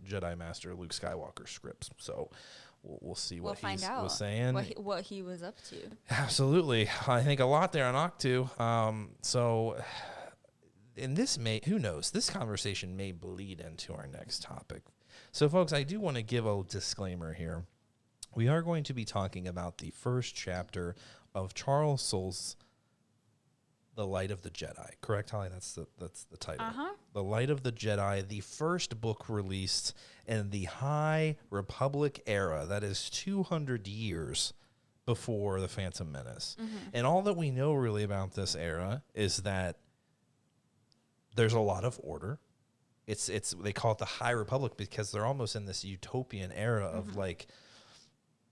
Jedi Master Luke Skywalker scripts. So we'll see what he was saying. What he was up to. Absolutely. I think a lot there on Octu. So in this who knows, this conversation may bleed into our next topic. So folks, I do want to give a disclaimer here. We are going to be talking about the first chapter of Charles Soule's The Light of the Jedi. Correct, Holly? That's the title. The Light of the Jedi, the first book released in the High Republic era. That is 200 years before The Phantom Menace. And all that we know really about this era is that there's a lot of order. It's they call it the High Republic because they're almost in this utopian era of like,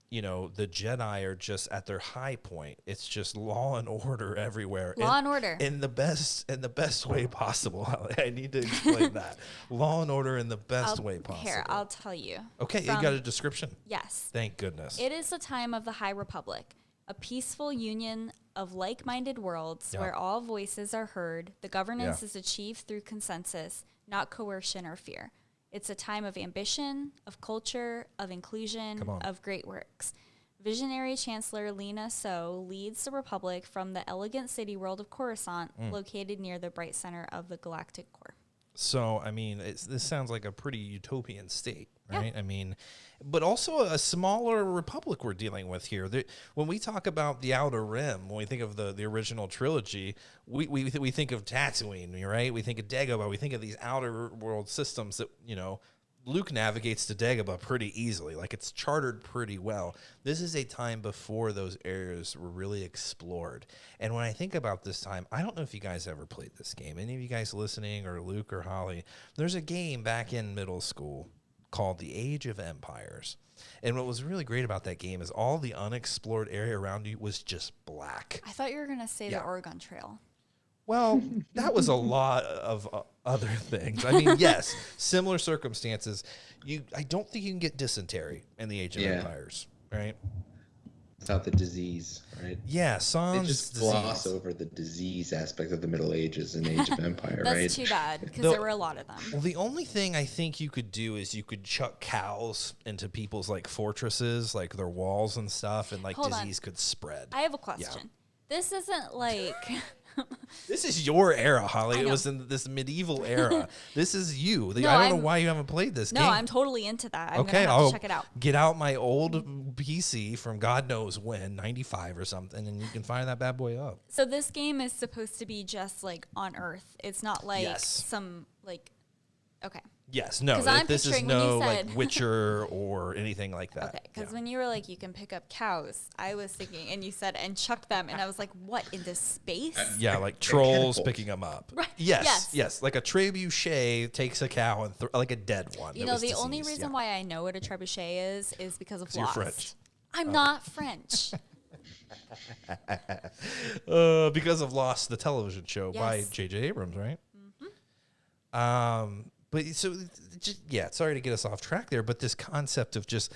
you know, the Jedi are just at their high point. It's just law and order everywhere. Law and order. In the best way possible. I need to explain that. Law and order in the best way possible. Here, I'll tell you. Okay, you got a description? Yes. Thank goodness. It is the time of the High Republic, a peaceful union of like-minded worlds where all voices are heard. The governance is achieved through consensus, not coercion or fear. It's a time of ambition, of culture, of inclusion, of great works. Visionary Chancellor Lina So leads the Republic from the elegant city world of Coruscant, located near the bright center of the galactic core. So, I mean, this sounds like a pretty utopian state, right? I mean, but also a smaller republic we're dealing with here. When we talk about the Outer Rim, when we think of the original trilogy, we think of Tatooine, right? We think of Dagobah. We think of these outer world systems that, you know, Luke navigates to Dagobah pretty easily. Like, it's chartered pretty well. This is a time before those areas were really explored. And when I think about this time, I don't know if you guys ever played this game. Any of you guys listening, or Luke or Holly, there's a game back in middle school called The Age of Empires. And what was really great about that game is all the unexplored area around you was just black. I thought you were going to say the Oregon Trail. Well, that was a lot of other things. I mean, yes, similar circumstances. I don't think you can get dysentery in the Age of Empires, right? without the disease, right? Yeah, They sans just disease. gloss over the disease aspect of the Middle Ages and Age of Empire, That's right? too bad because The- there were a lot of them. Well, the only thing I think you could do is you could chuck cows into people's like fortresses, like their walls and stuff, and like Hold on. disease could spread. I have a question. This isn't like This is your era, Holly. I It know. was in this medieval era. This is you. No, I don't know I'm- why you haven't played this no, game. I'm totally into that. I'm Okay, gonna have I'll to check it out. get out my old PC from God knows when, 95 or something, and you can fire that bad boy up. So this game is supposed to be just like on Earth. It's not like Yes. some like okay. Yes, no, 'Cause I'm this is picturing when you no like said- Witcher or anything like that. Okay, because Yeah. when you were like, you can pick up cows, I was thinking, and you said, and chuck them, and I was like, what, into space? Yeah, like trolls catapult. picking them up. Right, Yes, yes. like a trebuchet takes a cow and like a dead one. You that know, was the only diseased, reason yeah. why I know what a trebuchet is because of 'Cause you're Lost. French. I'm not French. Because of Lost, the television show by Yes. J.J. Abrams, right? But so, just, yeah, sorry to get us off track there, but this concept of just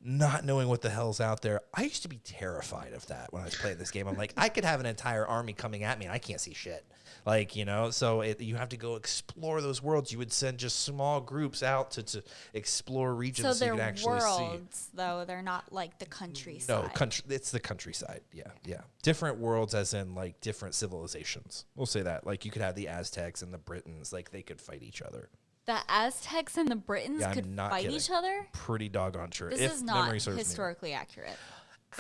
not knowing what the hell's out there, I used to be terrified of that when I was playing this game. I'm like, I could have an entire army coming at me and I can't see shit. Like, you know, so you have to go explore those worlds. You would send just small groups out to explore regions So so you they're could actually see. worlds, though. They're not like the countryside. No, it's the countryside. Yeah, yeah. Different worlds, as in like different civilizations. We'll say that. Like you could have the Aztecs and the Britons. Like they could fight each other. The Aztecs and the Britons Yeah, I'm could not fight kidding. each other? Pretty doggone sure. This if is not memory serves me. historically accurate.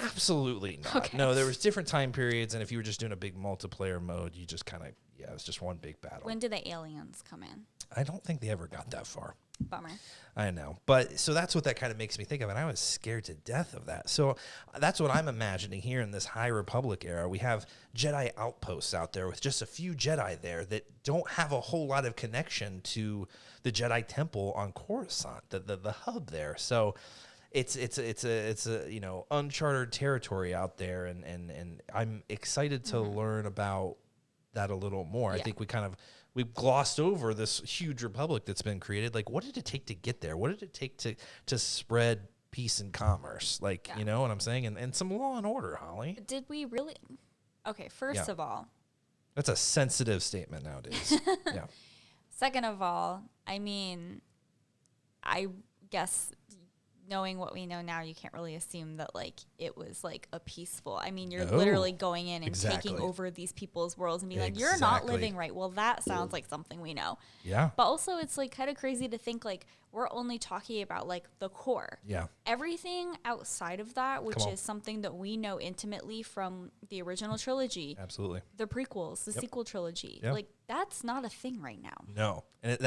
Absolutely not. Okay. No, there was different time periods, and if you were just doing a big multiplayer mode, you just kind of it was just one big battle. When did the aliens come in? I don't think they ever got that far. Bummer. I know. But so that's what that kind of makes me think of. And I was scared to death of that. So that's what I'm imagining here in this High Republic era. We have Jedi outposts out there with just a few Jedi there that don't have a whole lot of connection to the Jedi Temple on Coruscant, the hub there. So it's a you know, uncharted territory out there, and I'm excited to learn about that a little more. I Yeah. think we've glossed over this huge republic that's been created. Like, what did it take to get there? What did it take to spread peace and commerce? Like, Yeah. you know what I'm saying? And some law and order, Holly. Did we really? Okay, first Yeah. of all. That's a sensitive statement nowadays. Yeah. Second of all, I mean, I guess knowing what we know now, you can't really assume that like it was like a peaceful. I mean, you're No. literally going in and Exactly. taking over these people's worlds and being like, you're not Exactly. living right. Well, that sounds like something we know. Yeah. But also, it's like kind of crazy to think like we're only talking about like the core. Yeah. Everything outside of that, which Come on. is something that we know intimately from the original trilogy, Absolutely. the prequels, the sequel trilogy, Yeah. like that's not a thing right now. No, and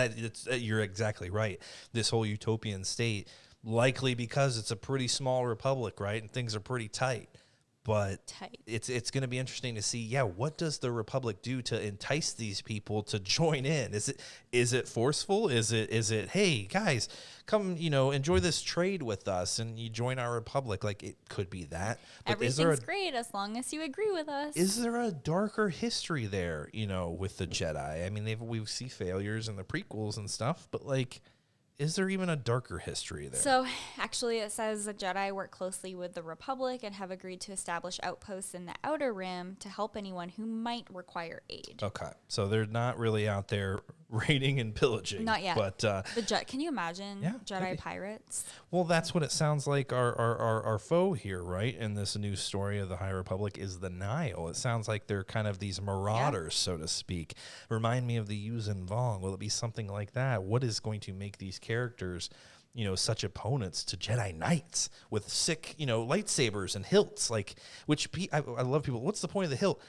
you're exactly right. This whole utopian state, likely because it's a pretty small republic, right, and things are pretty tight. But Tight. it's going to be interesting to see. Yeah, what does the republic do to entice these people to join in? Is it forceful? Is it hey guys, come enjoy this trade with us and you join our republic? Like it could be that. But Everything's great as long as you agree with us. is there a darker history there, with the Jedi? I mean, we see failures in the prequels and stuff, but like, is there even a darker history there? So, actually, it says the Jedi work closely with the Republic and have agreed to establish outposts in the Outer Rim to help anyone who might require aid. Okay, so they're not really out there raiding and pillaging. Not yet. But Can you imagine Yeah, could Jedi be. pirates? well, that's what it sounds like. Our foe here, right, in this new story of the High Republic is the Nile. It sounds like they're kind of these marauders, so to speak. Remind me of the Yuuzhan Vong. Will it be something like that? What is going to make these characters, such opponents to Jedi Knights with sick, lightsabers and hilts? Like, I love people. What's the point of the hilt?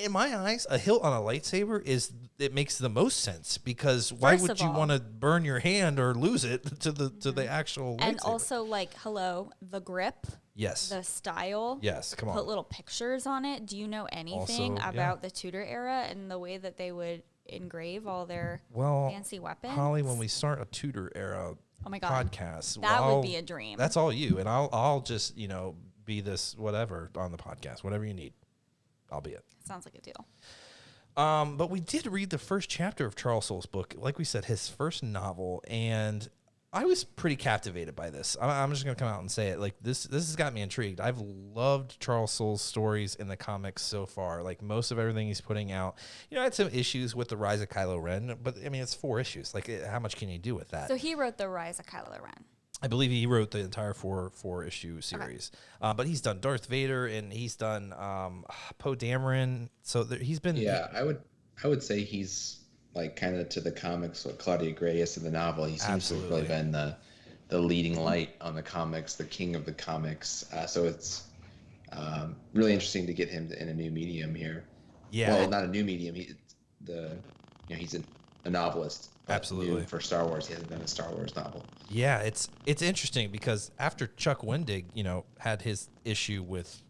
In my eyes, a hilt on a lightsaber it makes the most sense, because why First would of you all- want to burn your hand or lose it to the actual And lightsaber? also, like, hello, the grip, Yes. the style. Yes, come on. Put little pictures on it. Do you know anything Also, yeah. about the Tudor era and the way that they would engrave all their Well, fancy weapons? Holly, when we start a Tudor era Oh my God. podcast, That would I'll- be a dream. That's all you, and I'll just be this whatever on the podcast, whatever you need. I'll be it. Sounds like a deal. But we did read the first chapter of Charles Soule's book, like we said, his first novel, and I was pretty captivated by this. I'm just gonna come out and say it. Like this has got me intrigued. I've loved Charles Soule's stories in the comics so far. Like most of everything he's putting out. I had some issues with the Rise of Kylo Ren, but I mean it's 4 issues. Like how much can you do with that? So he wrote the Rise of Kylo Ren. I believe he wrote the entire four issue series. Okay. But he's done Darth Vader and he's done Poe Dameron. So he's been. Yeah, I would say he's like kind of to the comics what Claudia Gray is to the novel. He seems to have really been the leading light on the comics, the king of the comics. So it's really interesting to get him in a new medium here. Yeah. Well, not a new medium. He's a novelist. Absolutely. For Star Wars, he hasn't done a Star Wars novel. Yeah, it's interesting because after Chuck Wendig, had his issue with,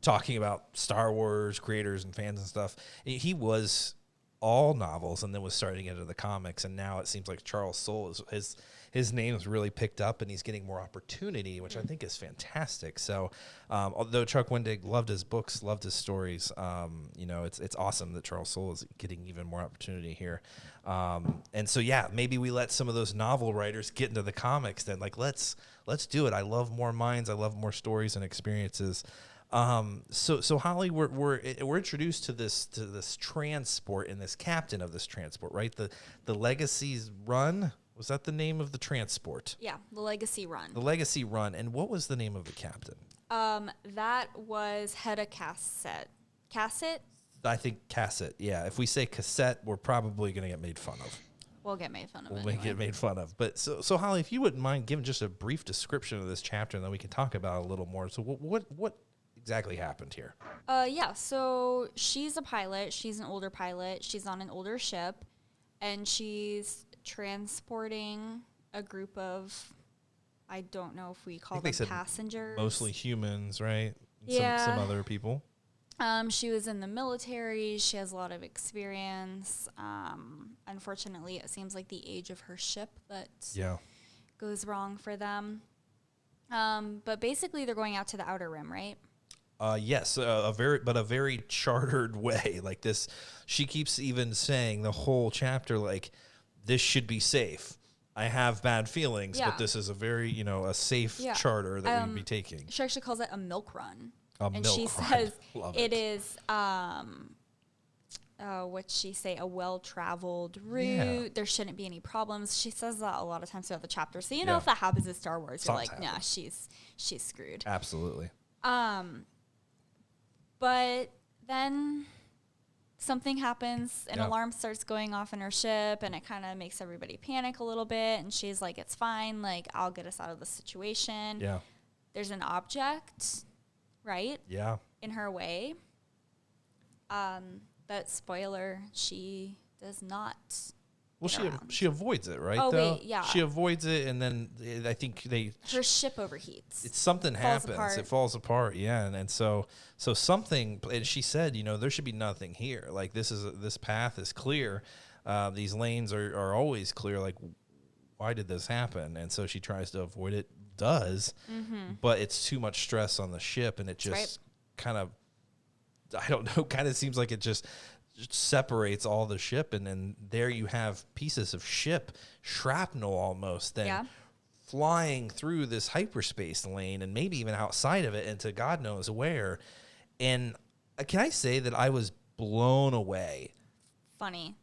talking about Star Wars creators and fans and stuff, he was all novels and then was starting into the comics, and now it seems like Charles Soule his name is really picked up and he's getting more opportunity, which I think is fantastic. So although Chuck Wendig loved his books, loved his stories, it's awesome that Charles Soule is getting even more opportunity here. And so maybe we let some of those novel writers get into the comics then. Like let's do it. I love more minds, I love more stories and experiences. So Holly, we're introduced to this transport and this captain of this transport, right? The Legacy's Run, was that the name of the transport? Yeah, the Legacy Run. The Legacy Run, and what was the name of the captain? That was Hedda Cassett. Cassett? I think Cassett. Yeah, if we say cassette, we're probably going to get made fun of. We'll get made fun of. We'll get made fun of. But so Holly, if you wouldn't mind giving just a brief description of this chapter, and then we can talk about it a little more. So what exactly happened here? So she's a pilot. She's an older pilot. She's on an older ship, and she's transporting a group of, I don't know if we call them passengers. Mostly humans, right? Yeah. Some other people. She was in the military. She has a lot of experience. Unfortunately, it seems like the age of her ship that goes wrong for them. But basically, they're going out to the Outer Rim, right? Yes, a very chartered way. Like this, she keeps even saying the whole chapter, like, this should be safe. I have bad feelings, but this is a very, a safe charter that we'd be taking. She actually calls it a milk run. She says it is, what'd she say, a well-traveled route. Yeah. There shouldn't be any problems. She says that a lot of times throughout the chapter. So, if that happens in Star Wars, you're like, nah, she's screwed. Absolutely. But then something happens, an alarm starts going off in her ship, and it kind of makes everybody panic a little bit. And she's like, it's fine. Like, I'll get us out of the situation. Yeah. There's an object, right? Yeah. In her way. But spoiler, she does not. Well, she avoids it, right? Wait, yeah. She avoids it, and then I think her ship overheats. Something happens. It falls apart, yeah, and so something. And she said, there should be nothing here. Like this path is clear. These lanes are always clear. Like, why did this happen? And so she tries to avoid it. But it's too much stress on the ship, and it just kind of, I don't know, kind of seems like it just separates all the ship, and then there you have pieces of ship, shrapnel almost, then flying through this hyperspace lane and maybe even outside of it into God knows where. And can I say that I was blown away? Funny.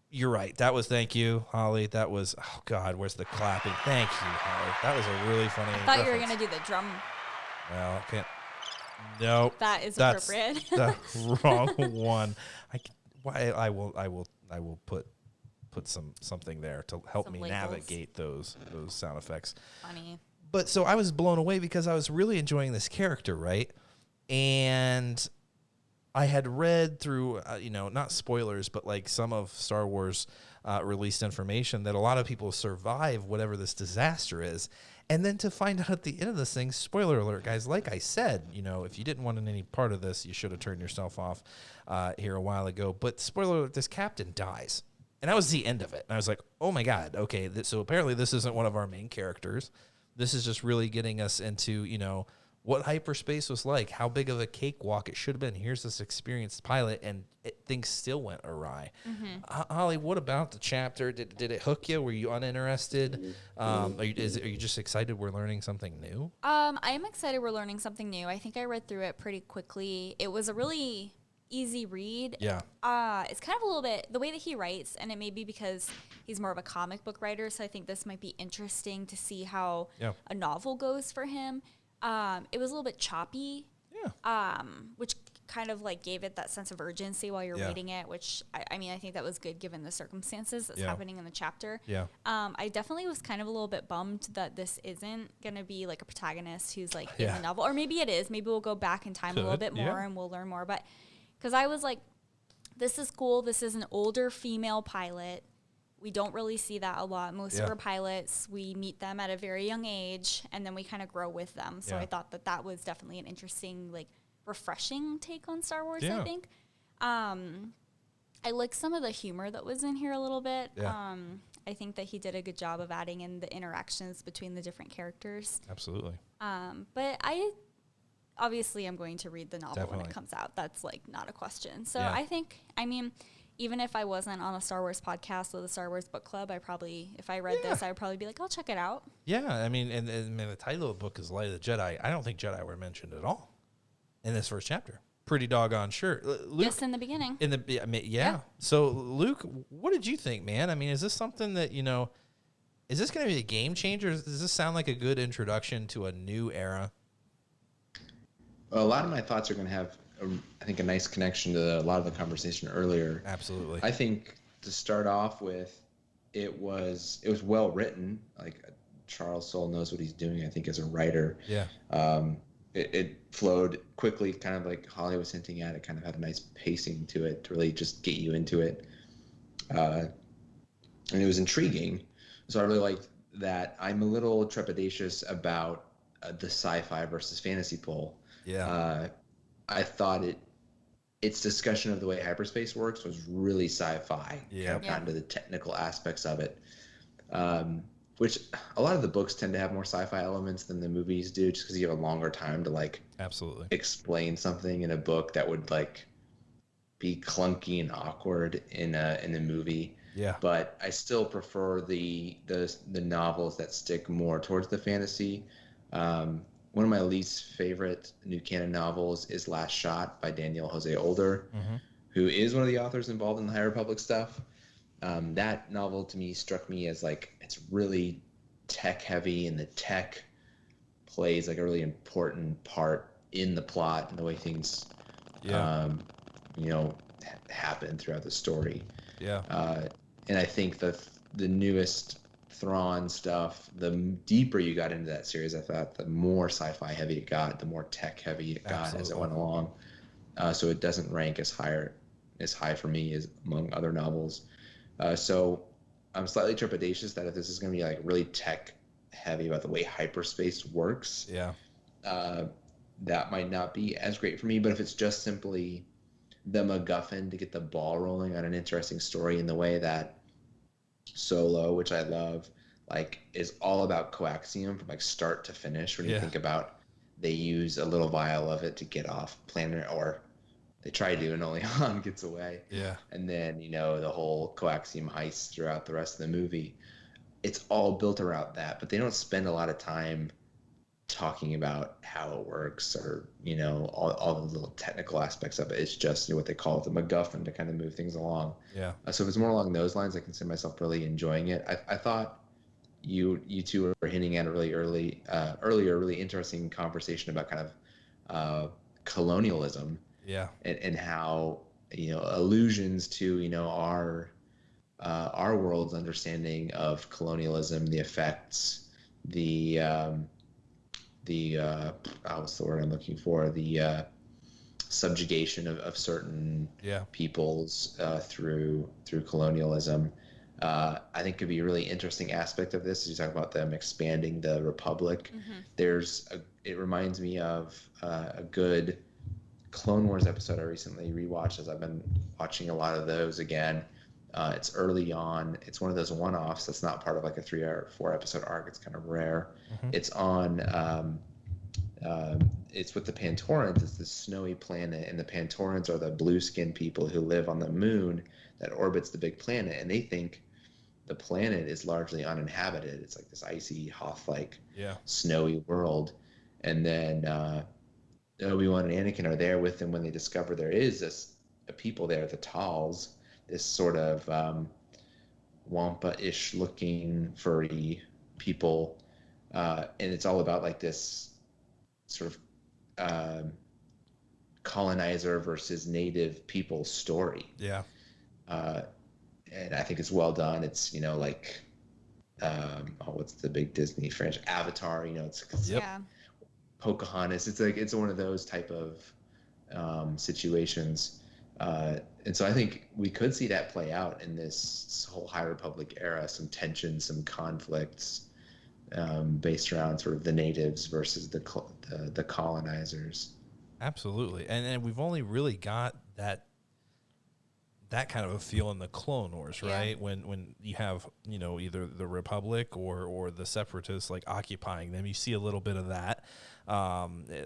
You're right. Thank you, Holly. That was, oh God, where's the clapping? Thank you, Holly. That was a really funny I thought you were going to do the drum. Well, I can't. No, that's appropriate. The wrong one. I will put something there to help me navigate those sound effects. Funny. But so I was blown away because I was really enjoying this character, right? And I had read through, not spoilers, but like some of Star Wars released information that a lot of people survive whatever this disaster is. And then to find out at the end of this thing, spoiler alert, guys, like I said, if you didn't want any part of this, you should have turned yourself off here a while ago. But spoiler alert, this captain dies. And that was the end of it. And I was like, oh my God, okay, so apparently this isn't one of our main characters. This is just really getting us into, what hyperspace was like, how big of a cakewalk it should have been. Here's this experienced pilot, and things still went awry. Holly, what about the chapter? Did it hook you? Were you uninterested? Are you just excited we're learning something new? I am excited we're learning something new. I think I read through it pretty quickly. It was a really easy read. Yeah. It's kind of a little bit the way that he writes, and it may be because he's more of a comic book writer, so I think this might be interesting to see how a novel goes for him. It was a little bit choppy, which kind of like gave it that sense of urgency while you're reading it, which I mean, I think that was good given the circumstances that's happening in the chapter. Yeah. I definitely was kind of a little bit bummed that this isn't going to be like a protagonist who's like in the novel, or maybe it is. Maybe we'll go back in time a little bit more and we'll learn more. But because I was like, this is cool. This is an older female pilot. We don't really see that a lot. Most of our pilots, we meet them at a very young age, and then we kind of grow with them. So I thought that was definitely an interesting, like, refreshing take on Star Wars, I think. I like some of the humor that was in here a little bit. I think that he did a good job of adding in the interactions between the different characters. Absolutely. But I obviously am going to read the novel when it comes out. That's, like, not a question. So I think, I mean, even if I wasn't on a Star Wars podcast with a Star Wars book club, I probably, if I read this, I would probably be like, I'll check it out. Yeah, I mean, and the title of the book is Light of the Jedi. I don't think Jedi were mentioned at all in this first chapter. Pretty doggone sure. Luke, Just in the beginning. So, Luke, what did you think, man? I mean, is this something that, is this going to be a game changer? Does this sound like a good introduction to a new era? Well, a lot of my thoughts are going to have, I think, a nice connection to a lot of the conversation earlier. Absolutely. I think to start off with, it was well written. Like, Charles Soule knows what he's doing, I think, as a writer. Yeah. It flowed quickly, kind of like Holly was hinting at. It kind of had a nice pacing to it to really just get you into it. And it was intriguing. So I really liked that. I'm a little trepidatious about the sci-fi versus fantasy pull. Yeah. I thought its discussion of the way hyperspace works was really sci-fi. Yeah. Kind of got into the technical aspects of it. Which a lot of the books tend to have more sci-fi elements than the movies do, just because you have a longer time to like absolutely explain something in a book that would like be clunky and awkward in a movie. Yeah. But I still prefer the novels that stick more towards the fantasy. One of my least favorite new canon novels is Last Shot by Daniel Jose Older, who is one of the authors involved in the High Republic stuff. That novel to me struck me as like it's really tech heavy, and the tech plays like a really important part in the plot and the way things happen throughout the story. And I think the newest Thrawn stuff, the deeper you got into that series, I thought the more sci-fi heavy it got, the more tech heavy it got as it went along. So it doesn't rank as high for me as among other novels. So I'm slightly trepidatious that if this is going to be like really tech heavy about the way hyperspace works, that might not be as great for me. But if it's just simply the MacGuffin to get the ball rolling on an interesting story in the way that Solo, which I love, like is all about coaxium from like start to finish. When you think about, they use a little vial of it to get off planet, or they try to, and only Han gets away. And then, the whole coaxium heist throughout the rest of the movie. It's all built around that, but they don't spend a lot of time talking about how it works or, all the little technical aspects of it. It's just what they call it, the MacGuffin, to kind of move things along. So if it's more along those lines, I consider myself really enjoying it. I thought you two were hinting at a really earlier, really interesting conversation about kind of colonialism. And how allusions to our world's understanding of colonialism, the effects, what's the word I'm looking for? The subjugation of certain peoples through colonialism. I think could be a really interesting aspect of this. As you talk about them expanding the Republic, it reminds me of a good Clone Wars episode I recently rewatched, as I've been watching a lot of those again. It's early on. It's one of those one-offs that's not part of like a 3 or 4 episode arc. It's kind of rare. It's on It's with the Pantorans. It's this snowy planet, and the Pantorans are the blue-skinned people who live on the moon that orbits the big planet, and they think the planet is largely uninhabited. It's like this icy, Hoth-like, snowy world. And then Obi-Wan and Anakin are there with them when they discover there is a people there, the Tals, this sort of Wampa-ish looking furry people, and it's all about like this sort of colonizer versus native people story. Yeah. And I think it's well done. It's, like, what's the big Disney franchise? Avatar, it's Yeah. Pocahontas. It's one of those type of situations. And so I think we could see that play out in this whole High Republic era, some tension, some conflicts, based around sort of the natives versus the colonizers. Absolutely. And we've only really got that kind of a feel in the Clone Wars, right? Yeah. When you have, either the Republic or the Separatists like occupying them, you see a little bit of that.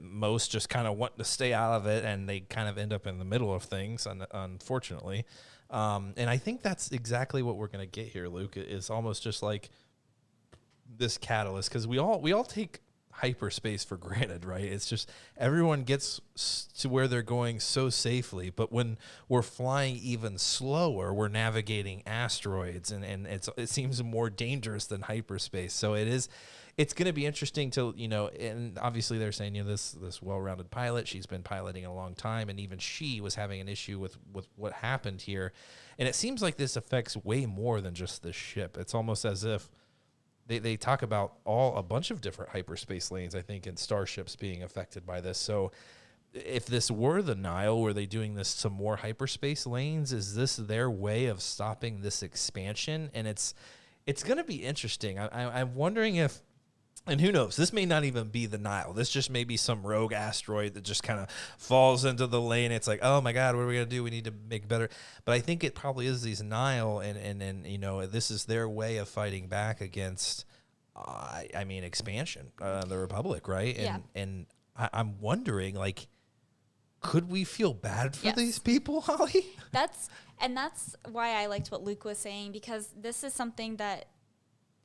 Most just kind of want to stay out of it, and they kind of end up in the middle of things, unfortunately. And I think that's exactly what we're going to get here, Luke. Is almost just like this catalyst, because we all take hyperspace for granted, right? It's just everyone gets to where they're going so safely, but when we're flying even slower, we're navigating asteroids, and it seems more dangerous than hyperspace. So it's going to be interesting to, and obviously they're saying, this well-rounded pilot, she's been piloting a long time, and even she was having an issue with what happened here. And it seems like this affects way more than just the ship. It's almost as if they talk about a bunch of different hyperspace lanes, I think, and starships being affected by this. So if this were the Nile, were they doing this to more hyperspace lanes? Is this their way of stopping this expansion? And it's going to be interesting. I'm wondering if, and who knows, this may not even be the Nile. This just may be some rogue asteroid that just kind of falls into the lane. It's like, oh my God, what are we going to do? We need to make better. But I think it probably is these Nile, and this is their way of fighting back against, expansion, the Republic, right? And I'm wondering, like, could we feel bad for these people, Holly? That's why I liked what Luke was saying, because this is something that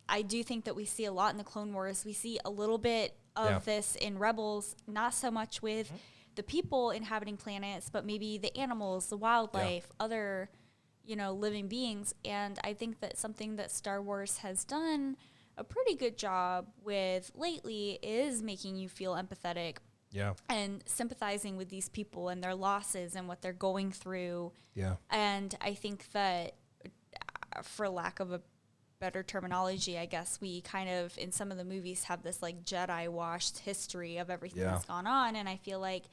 I do think that we see a lot in the Clone Wars. We see a little bit of this in Rebels, not so much with the people inhabiting planets, but maybe the animals, the wildlife, other, living beings. And I think that something that Star Wars has done a pretty good job with lately is making you feel empathetic. Yeah. And sympathizing with these people and their losses and what they're going through. Yeah. And I think that, for lack of a better terminology, I guess, we kind of, in some of the movies, have this like Jedi washed history of everything that's gone on. And I feel like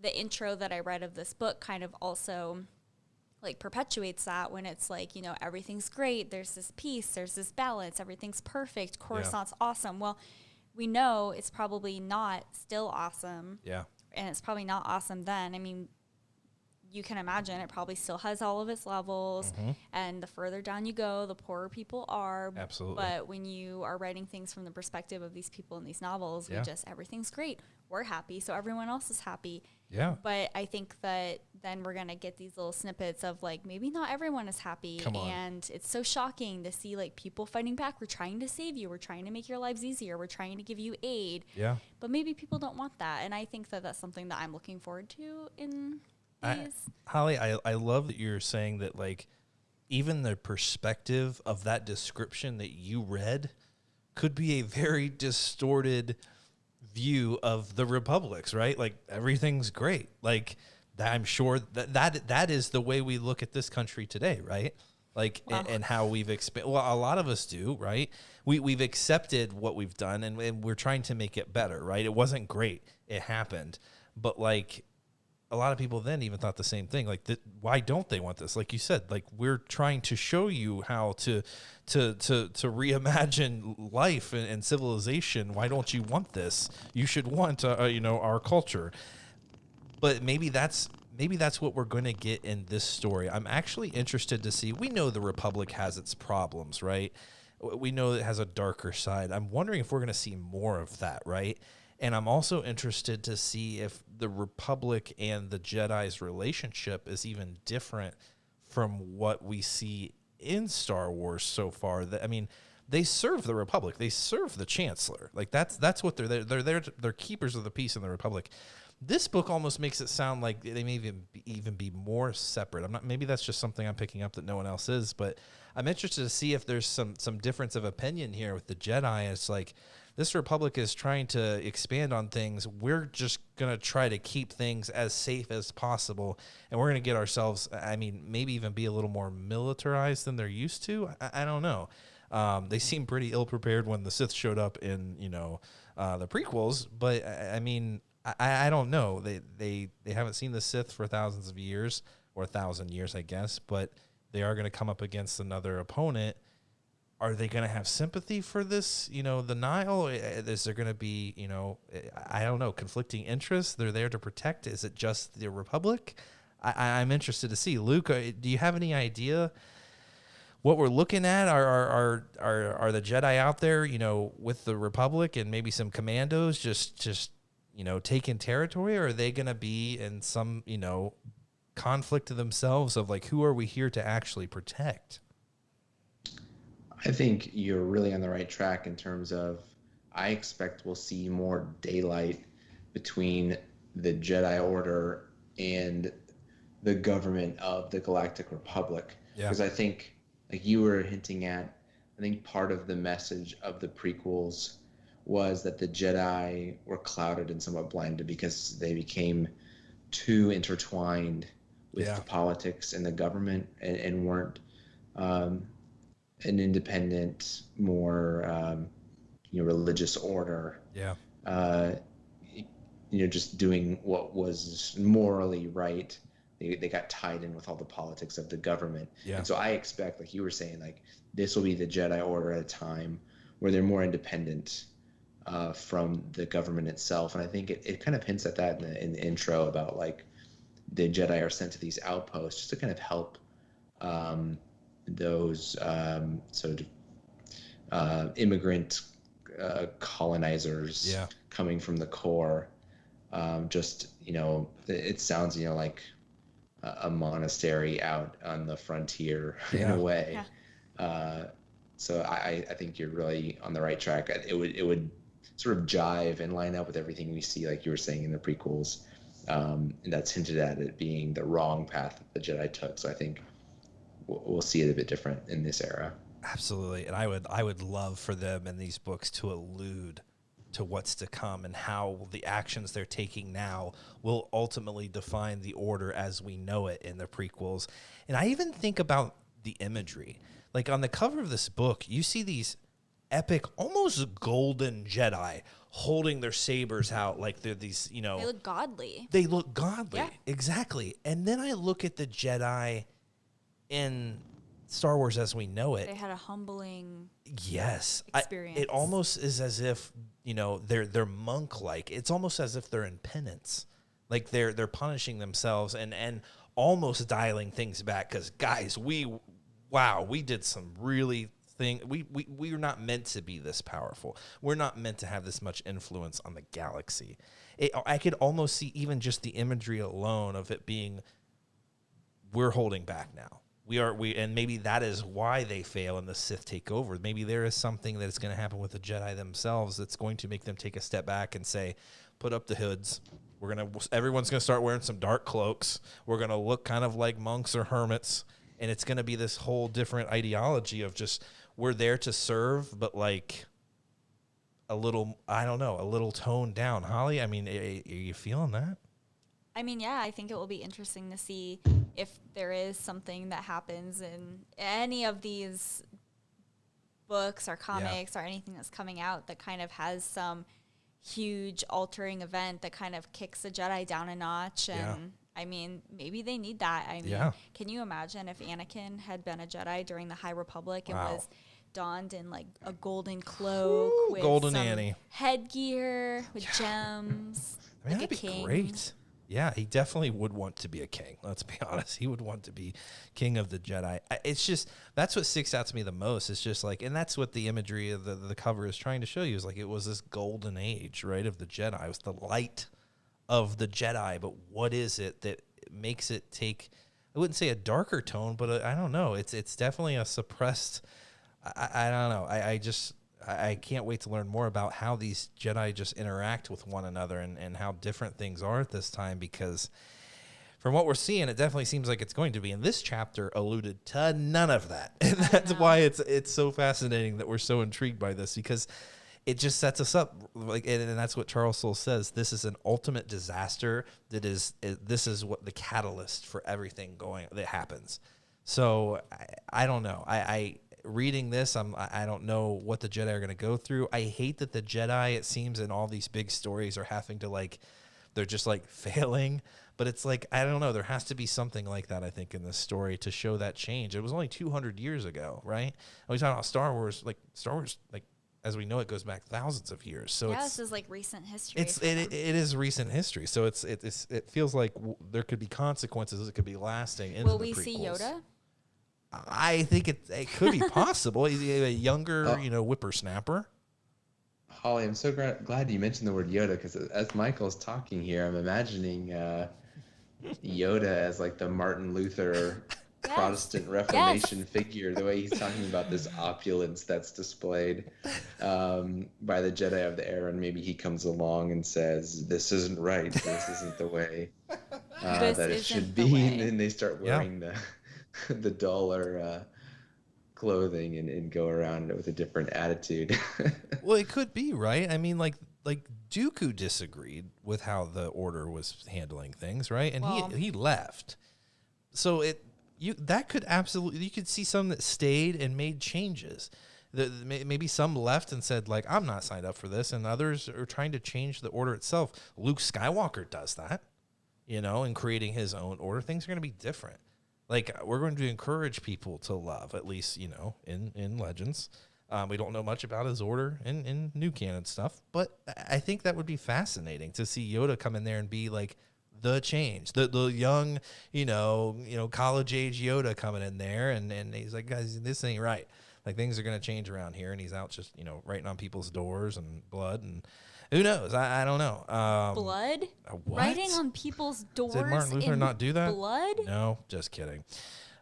the intro that I read of this book kind of also like perpetuates that, when it's like, everything's great, there's this peace, there's this balance, everything's perfect, Coruscant's awesome. Well, we know it's probably not still awesome. Yeah. And it's probably not awesome then. I mean, you can imagine it probably still has all of its levels, and the further down you go, the poorer people are. Absolutely. But when you are writing things from the perspective of these people in these novels, everything's great. We're happy, so everyone else is happy. Yeah. But I think that then we're going to get these little snippets of like, maybe not everyone is happy. Come on. And it's so shocking to see like people fighting back. We're trying to save you. We're trying to make your lives easier. We're trying to give you aid. Yeah. But maybe people don't want that. And I think that that's something that I'm looking forward to in Holly, I love that you're saying that, like, even the perspective of that description that you read could be a very distorted view of the republics, right? Like, everything's great. Like, I'm sure that is the way we look at this country today, right? Like, and how we've expanded. Well, a lot of us do, right? We've accepted what we've done, and we're trying to make it better, right? It wasn't great. It happened. But, like, a lot of people then even thought the same thing. Like, why don't they want this? Like you said, like, we're trying to show you how to reimagine life and civilization. Why don't you want this? You should want, our culture. But maybe that's what we're going to get in this story. I'm actually interested to see. We know the Republic has its problems, right? We know it has a darker side. I'm wondering if we're going to see more of that, right? And I'm also interested to see if the Republic and the Jedi's relationship is even different from what we see in Star Wars so far. I mean, they serve the Republic. They serve the Chancellor. Like that's what they're there. They're keepers of the peace in the Republic. This book almost makes it sound like they may even be more separate. I'm not. Maybe that's just something I'm picking up that no one else is. But I'm interested to see if there's some difference of opinion here with the Jedi. It's like this Republic is trying to expand on things. We're just going to try to keep things as safe as possible. And we're going to get ourselves, I mean, maybe even be a little more militarized than they're used to. I don't know. They seem pretty ill-prepared when the Sith showed up in, the prequels. But, I mean, I don't know. They haven't seen the Sith for thousands of years, or 1,000 years, I guess. But they are going to come up against another opponent. Are they going to have sympathy for this, the Nihil? Is there going to be, I don't know, conflicting interests they're there to protect? Is it just the Republic? I'm interested to see. Luke, do you have any idea what we're looking at? Are the Jedi out there, with the Republic and maybe some commandos just taking territory? Or are they going to be in some, conflict to themselves of like, who are we here to actually protect? I think you're really on the right track in terms of, I expect we'll see more daylight between the Jedi Order and the government of the Galactic Republic. Because I think, like you were hinting at, I think part of the message of the prequels was that the Jedi were clouded and somewhat blinded because they became too intertwined with the politics and the government and weren't an independent, more religious order. Just doing what was morally right. They got tied in with all the politics of the government. And so I expect, like you were saying, like this will be the Jedi Order at a time where they're more independent from the government itself. And I think it kind of hints at that in the intro about like the Jedi are sent to these outposts just to kind of help those sort of immigrant colonizers coming from the core. It sounds like a monastery out on the frontier in a way. So I think you're really on the right track. It would sort of jive and line up with everything we see, like you were saying, in the prequels, and that's hinted at it being the wrong path that the Jedi took. So I think we'll see it a bit different in this era. Absolutely. And I would love for them in these books to allude to what's to come and how the actions they're taking now will ultimately define the Order as we know it in the prequels. And I even think about the imagery. Like on the cover of this book, you see these epic, almost golden Jedi holding their sabers out like they're these, They look godly. They look godly. Yeah. Exactly. And then I look at the Jedi in Star Wars as we know it. They had a humbling experience. It almost is as if, they're monk-like. It's almost as if they're in penance. Like they're punishing themselves and almost dialing things back because, guys, we did some really thing. We are not meant to be this powerful. We're not meant to have this much influence on the galaxy. I could almost see even just the imagery alone of it being, we're holding back now. And maybe that is why they fail and the Sith take over. Maybe there is something that's going to happen with the Jedi themselves that's going to make them take a step back and say, put up the hoods. Everyone's going to start wearing some dark cloaks. We're going to look kind of like monks or hermits. And it's going to be this whole different ideology of just, we're there to serve, but like a little toned down. Holly, I mean, are you feeling that? I mean, yeah, I think it will be interesting to see if there is something that happens in any of these books or comics or anything that's coming out that kind of has some huge altering event that kind of kicks the Jedi down a notch. And I mean, maybe they need that. I mean, can you imagine if Anakin had been a Jedi during the High Republic and was donned in like a golden cloak with Golden some Annie headgear with gems? I mean, like that'd be king. great. Yeah, he definitely would want to be a king. Let's be honest. He would want to be king of the Jedi. It's just, that's what sticks out to me the most. It's just like, and that's what the imagery of the cover is trying to show you, is like, it was this golden age, right, of the Jedi. It was the light of the Jedi. But what is it that makes it take, I wouldn't say a darker tone, but I don't know. It's definitely a suppressed, I don't know. I can't wait to learn more about how these Jedi just interact with one another and how different things are at this time, because from what we're seeing, it definitely seems like it's going to be. And this chapter alluded to none of that. And that's why it's so fascinating that we're so intrigued by this, because it just sets us up, like, and that's what Charles Soule says. This is an ultimate disaster. This is what the catalyst for everything that happens. So I don't know. I reading this, I don't know what the Jedi are going to go through. I hate that the Jedi, it seems, in all these big stories are having to, like, they're just like failing. But it's like, I don't know. There has to be something like that, I think, in this story to show that change. It was only 200 years ago, right? And we talk about Star Wars, like, as we know, it goes back thousands of years. So this is like recent history. It is recent history. So it feels like there could be consequences. It could be lasting. Into Will the we prequels. see Yoda? I think it could be possible. He's a younger, whippersnapper. Holly, I'm so glad you mentioned the word Yoda, because as Michael's talking here, I'm imagining Yoda as like the Martin Luther Protestant Reformation figure, the way he's talking about this opulence that's displayed by the Jedi of the era, and maybe he comes along and says, "This isn't right. This isn't the way that it should be," and then they start wearing the duller clothing and go around with a different attitude. Well, it could be, right? I mean, like Dooku disagreed with how the Order was handling things, right? And he left. So that could absolutely, you could see some that stayed and made changes. Maybe some left and said, like, I'm not signed up for this, and others are trying to change the Order itself. Luke Skywalker does that, in creating his own Order. Things are going to be different. Like, we're going to encourage people to love, at least, in Legends. We don't know much about his Order in new canon stuff, but I think that would be fascinating to see Yoda come in there and be like the change, the young, college age Yoda coming in there, and he's like, guys, this ain't right. Like, things are going to change around here, and he's out just, writing on people's doors and blood, and who knows? I don't know. Blood? What? Writing on people's doors. Did Martin Luther not do that? Blood? No, just kidding.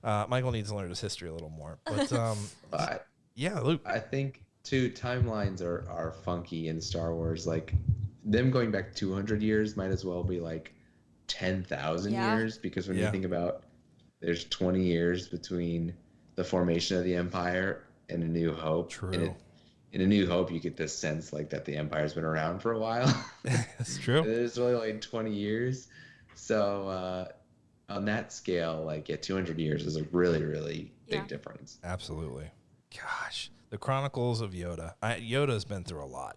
Michael needs to learn his history a little more. But yeah, Luke. I think too, timelines are funky in Star Wars. Like, them going back 200 years might as well be like 10,000 years, because when you think about, there's 20 years between the formation of the Empire and A New Hope. True. And in A New Hope, you get this sense like that the Empire's been around for a while. That's true. It's really like 20 years. So on that scale, like, 200 years is a really, really big difference. Absolutely. Gosh, the Chronicles of Yoda. Yoda's been through a lot.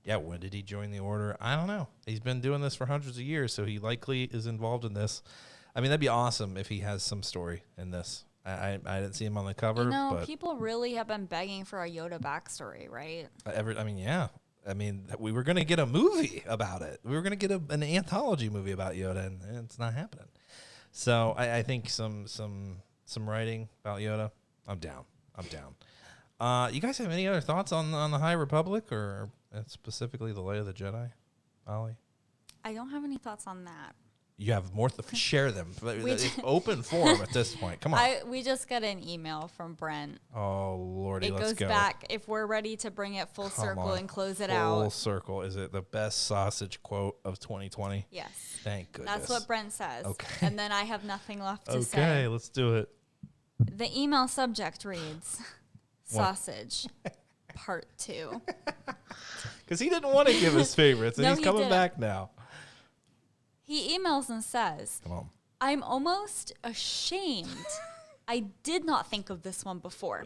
Yeah, when did he join the Order? I don't know. He's been doing this for hundreds of years, so he likely is involved in this. I mean, that'd be awesome if he has some story in this. I didn't see him on the cover. But people really have been begging for a Yoda backstory, right? I mean, we were going to get a movie about it. We were going to get an anthology movie about Yoda, and it's not happening. So I think some writing about Yoda, I'm down. You guys have any other thoughts on the High Republic, or specifically the Light of the Jedi, Ollie? I don't have any thoughts on that. You have more to share them. It's open forum at this point. Come on. We just got an email from Brent. Oh, Lordy, let's go. It goes back, if we're ready to bring it full circle and close it full out. Full circle. Is it the best sausage quote of 2020? Yes. Thank goodness. That's what Brent says. Okay. And then I have nothing left to say. Okay, let's do it. The email subject reads, Sausage, Part 2. Because he didn't want to give his favorites, and No, he's he coming didn't. back now. He emails and says, Come on. I'm almost ashamed. I did not think of this one before.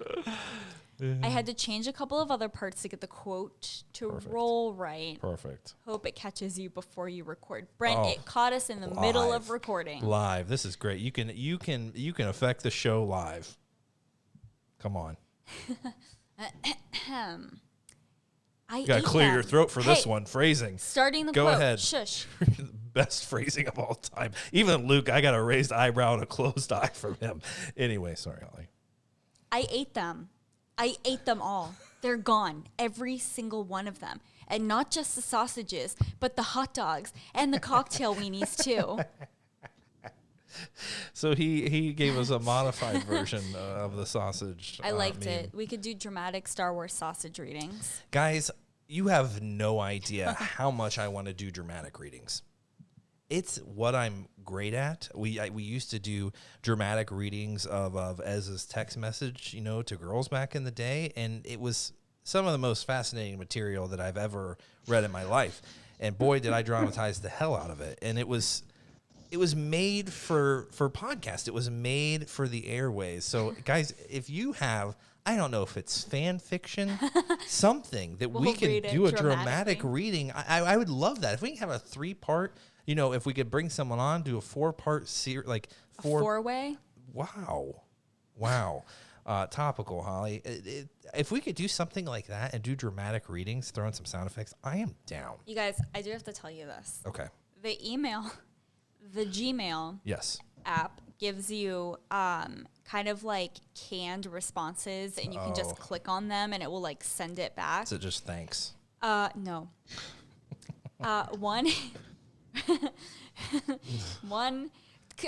I had to change a couple of other parts to get the quote to roll right. Perfect. Hope it catches you before you record. Brent, Oh, it caught us in the middle of recording. Live. This is great. You can affect the show live. Come on. You got to clear your throat for this one. Phrasing. Starting the Go quote. ahead. Shush. Best phrasing of all time. Even Luke, I got a raised eyebrow and a closed eye from him. Anyway, sorry, Holly. I ate them. I ate them all. They're gone. Every single one of them. And not just the sausages, but the hot dogs and the cocktail weenies too. So he gave us a modified version of the sausage. I liked meme. it. We could do dramatic Star Wars sausage readings. Guys, you have no idea how much I want to do dramatic readings. It's what I'm great at. We used to do dramatic readings of Ez's text message, to girls back in the day, and it was some of the most fascinating material that I've ever read in my life. And boy, did I dramatize the hell out of it. And it was made for podcast. It was made for the airways. So guys, if you have, I don't know if it's fan fiction, something that we can do a dramatic reading. I would love that. If we can have a 3-part, if we could bring someone on, do a 4-part series, like A 4-way? Wow. Topical, Holly. If we could do something like that and do dramatic readings, throw in some sound effects, I am down. You guys, I do have to tell you this. Okay. The Gmail Yes. app gives you kind of like canned responses, and you can just click on them and it will like send it back. So just thanks. No. One.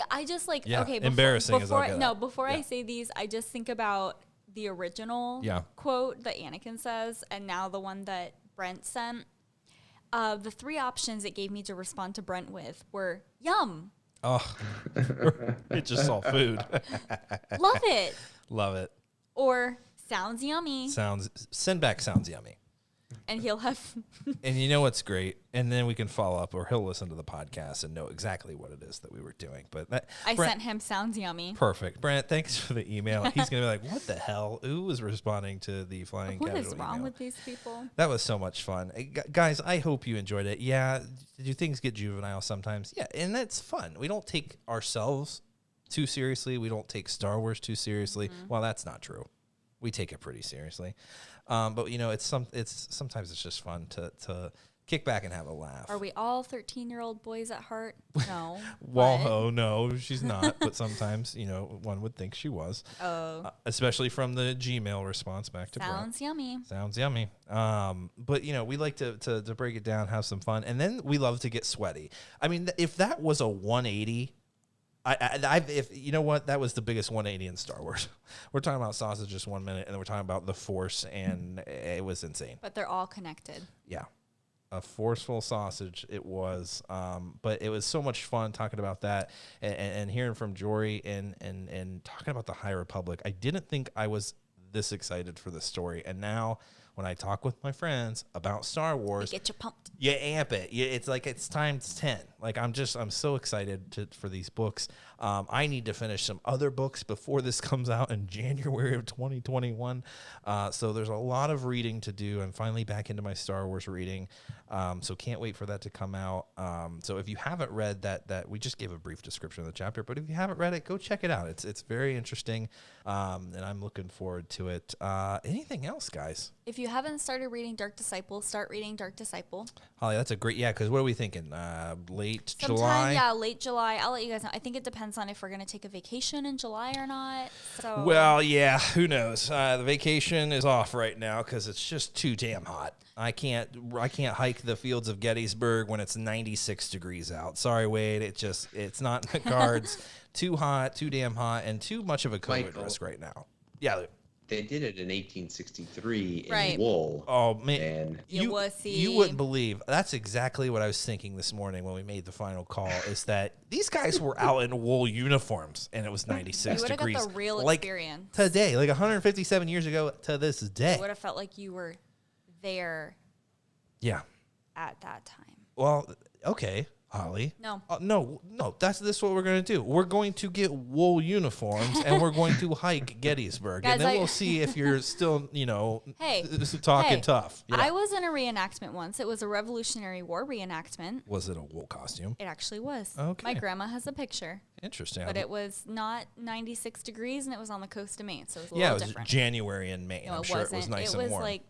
I just like, Yeah, okay. embarrassing as I'll get at. Before I say these, I just think about the original quote that Anakin says, and now the one that Brent sent. The 3 options it gave me to respond to Brent with were yum. Oh, it just saw food. Love it. Love it. Or sounds yummy. Send back sounds yummy. And he'll have. And you know what's great? And then we can follow up, or he'll listen to the podcast and know exactly what it is that we were doing. But I sent him sounds yummy. Perfect. Brent, thanks for the email. He's going to be like, what the hell? Who was responding to the Flying Casual What is wrong email? with these people? That was so much fun. Guys, I hope you enjoyed it. Yeah, do things get juvenile sometimes? Yeah, and that's fun. We don't take ourselves too seriously. We don't take Star Wars too seriously. Well, that's not true. We take it pretty seriously. But sometimes it's just fun to kick back and have a laugh. Are we all 13-year-old boys at heart? No. Well, no, she's not. But sometimes, one would think she was. Oh. Especially from the Gmail response back to Brent. Sounds yummy. Sounds yummy. But we like to break it down, have some fun, and then we love to get sweaty. I mean, if that was a 180. If you know what, that was the biggest 180 in Star Wars. We're talking about sausage just 1 minute, and then we're talking about the Force, and it was insane. But they're all connected. Yeah, a forceful sausage it was. But it was so much fun talking about that and hearing from Jory and talking about the High Republic. I didn't think I was this excited for this story, and now when I talk with my friends about Star Wars, Get you pumped. You amp it. It's like it's times 10. Like I'm so excited for these books. I need to finish some other books before this comes out in January of 2021. So there's a lot of reading to do. I'm finally back into my Star Wars reading. So can't wait for that to come out. So if you haven't read that we just gave a brief description of the chapter, but if you haven't read it, go check it out. It's very interesting. And I'm looking forward to it. Anything else, guys? If you haven't started reading Dark Disciple, start reading Dark Disciple. Holly, that's a great, because what are we thinking? Late Sometime, July? Yeah, late July. I'll let you guys know. I think it depends on if we're going to take a vacation in July or not. So Well, yeah, who knows? The vacation is off right now because it's just too damn hot. I can't hike the fields of Gettysburg when it's 96 degrees out. Sorry, Wade. It's not in the cards. Too hot, too damn hot, and too much of a COVID Michael. risk right now. Yeah. They did it in 1863 Right. in wool. Oh man, And You wussy. you wouldn't believe. That's exactly what I was thinking this morning when we made the final call. Is that these guys were out in wool uniforms and it was 96 You would have degrees. got the real like experience. today, like 157 years ago to this day. You would have felt like you were there Yeah. at that time. Well, okay, Holly. No. No. This is what we're going to do. We're going to get wool uniforms and we're going to hike Gettysburg. Guys, and then I- we'll see if you're still, Hey, talking hey, tough. Yeah. I was in a reenactment once. It was a Revolutionary War reenactment. Was it a wool costume? It actually was. Okay. My grandma has a picture, Interesting. but it was not 96 degrees, and it was on the coast of Maine, so it was a yeah, it little was different. January in May. No, I'm it sure wasn't. it was nice it and was warm. like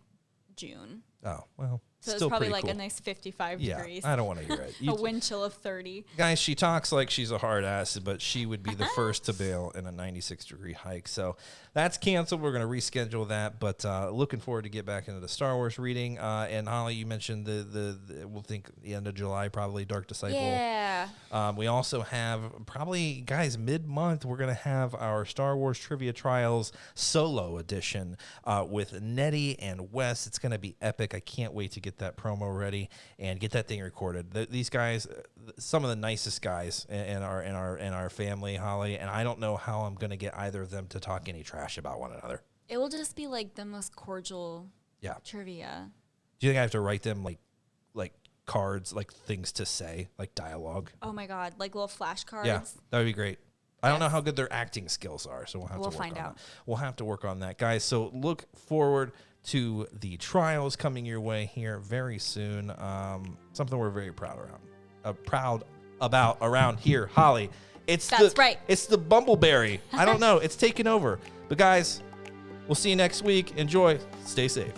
June. Oh, well, So it's still probably pretty like cool. a nice 55 Yeah, degrees. I don't want to hear it. A wind chill of 30. Guys, she talks like she's a hard ass, but she would be the first to bail in a 96-degree hike. So that's canceled. We're going to reschedule that, but looking forward to get back into the Star Wars reading. And Holly, you mentioned the we'll think the end of July, probably Dark Disciple. Yeah. We also have probably, guys, mid-month, we're going to have our Star Wars Trivia Trials solo edition with Nettie and Wes. It's going to be epic. I can't wait to get that promo ready and get that thing recorded. These guys, some of the nicest guys in our family, Holly, and I don't know how I'm going to get either of them to talk any trash about one another. It will just be like the most cordial trivia. Do you think I have to write them like cards, like things to say, like dialogue? Oh my God, like little flashcards. Yeah, that would be great. I don't know how good their acting skills are, so we'll have to work find on out. that. We'll have to work on that, guys. So look forward to the trials coming your way here very soon. Something we're very proud about around here, Holly. That's right. It's the Bumbleberry. I don't know. It's taken over. But guys, we'll see you next week. Enjoy. Stay safe.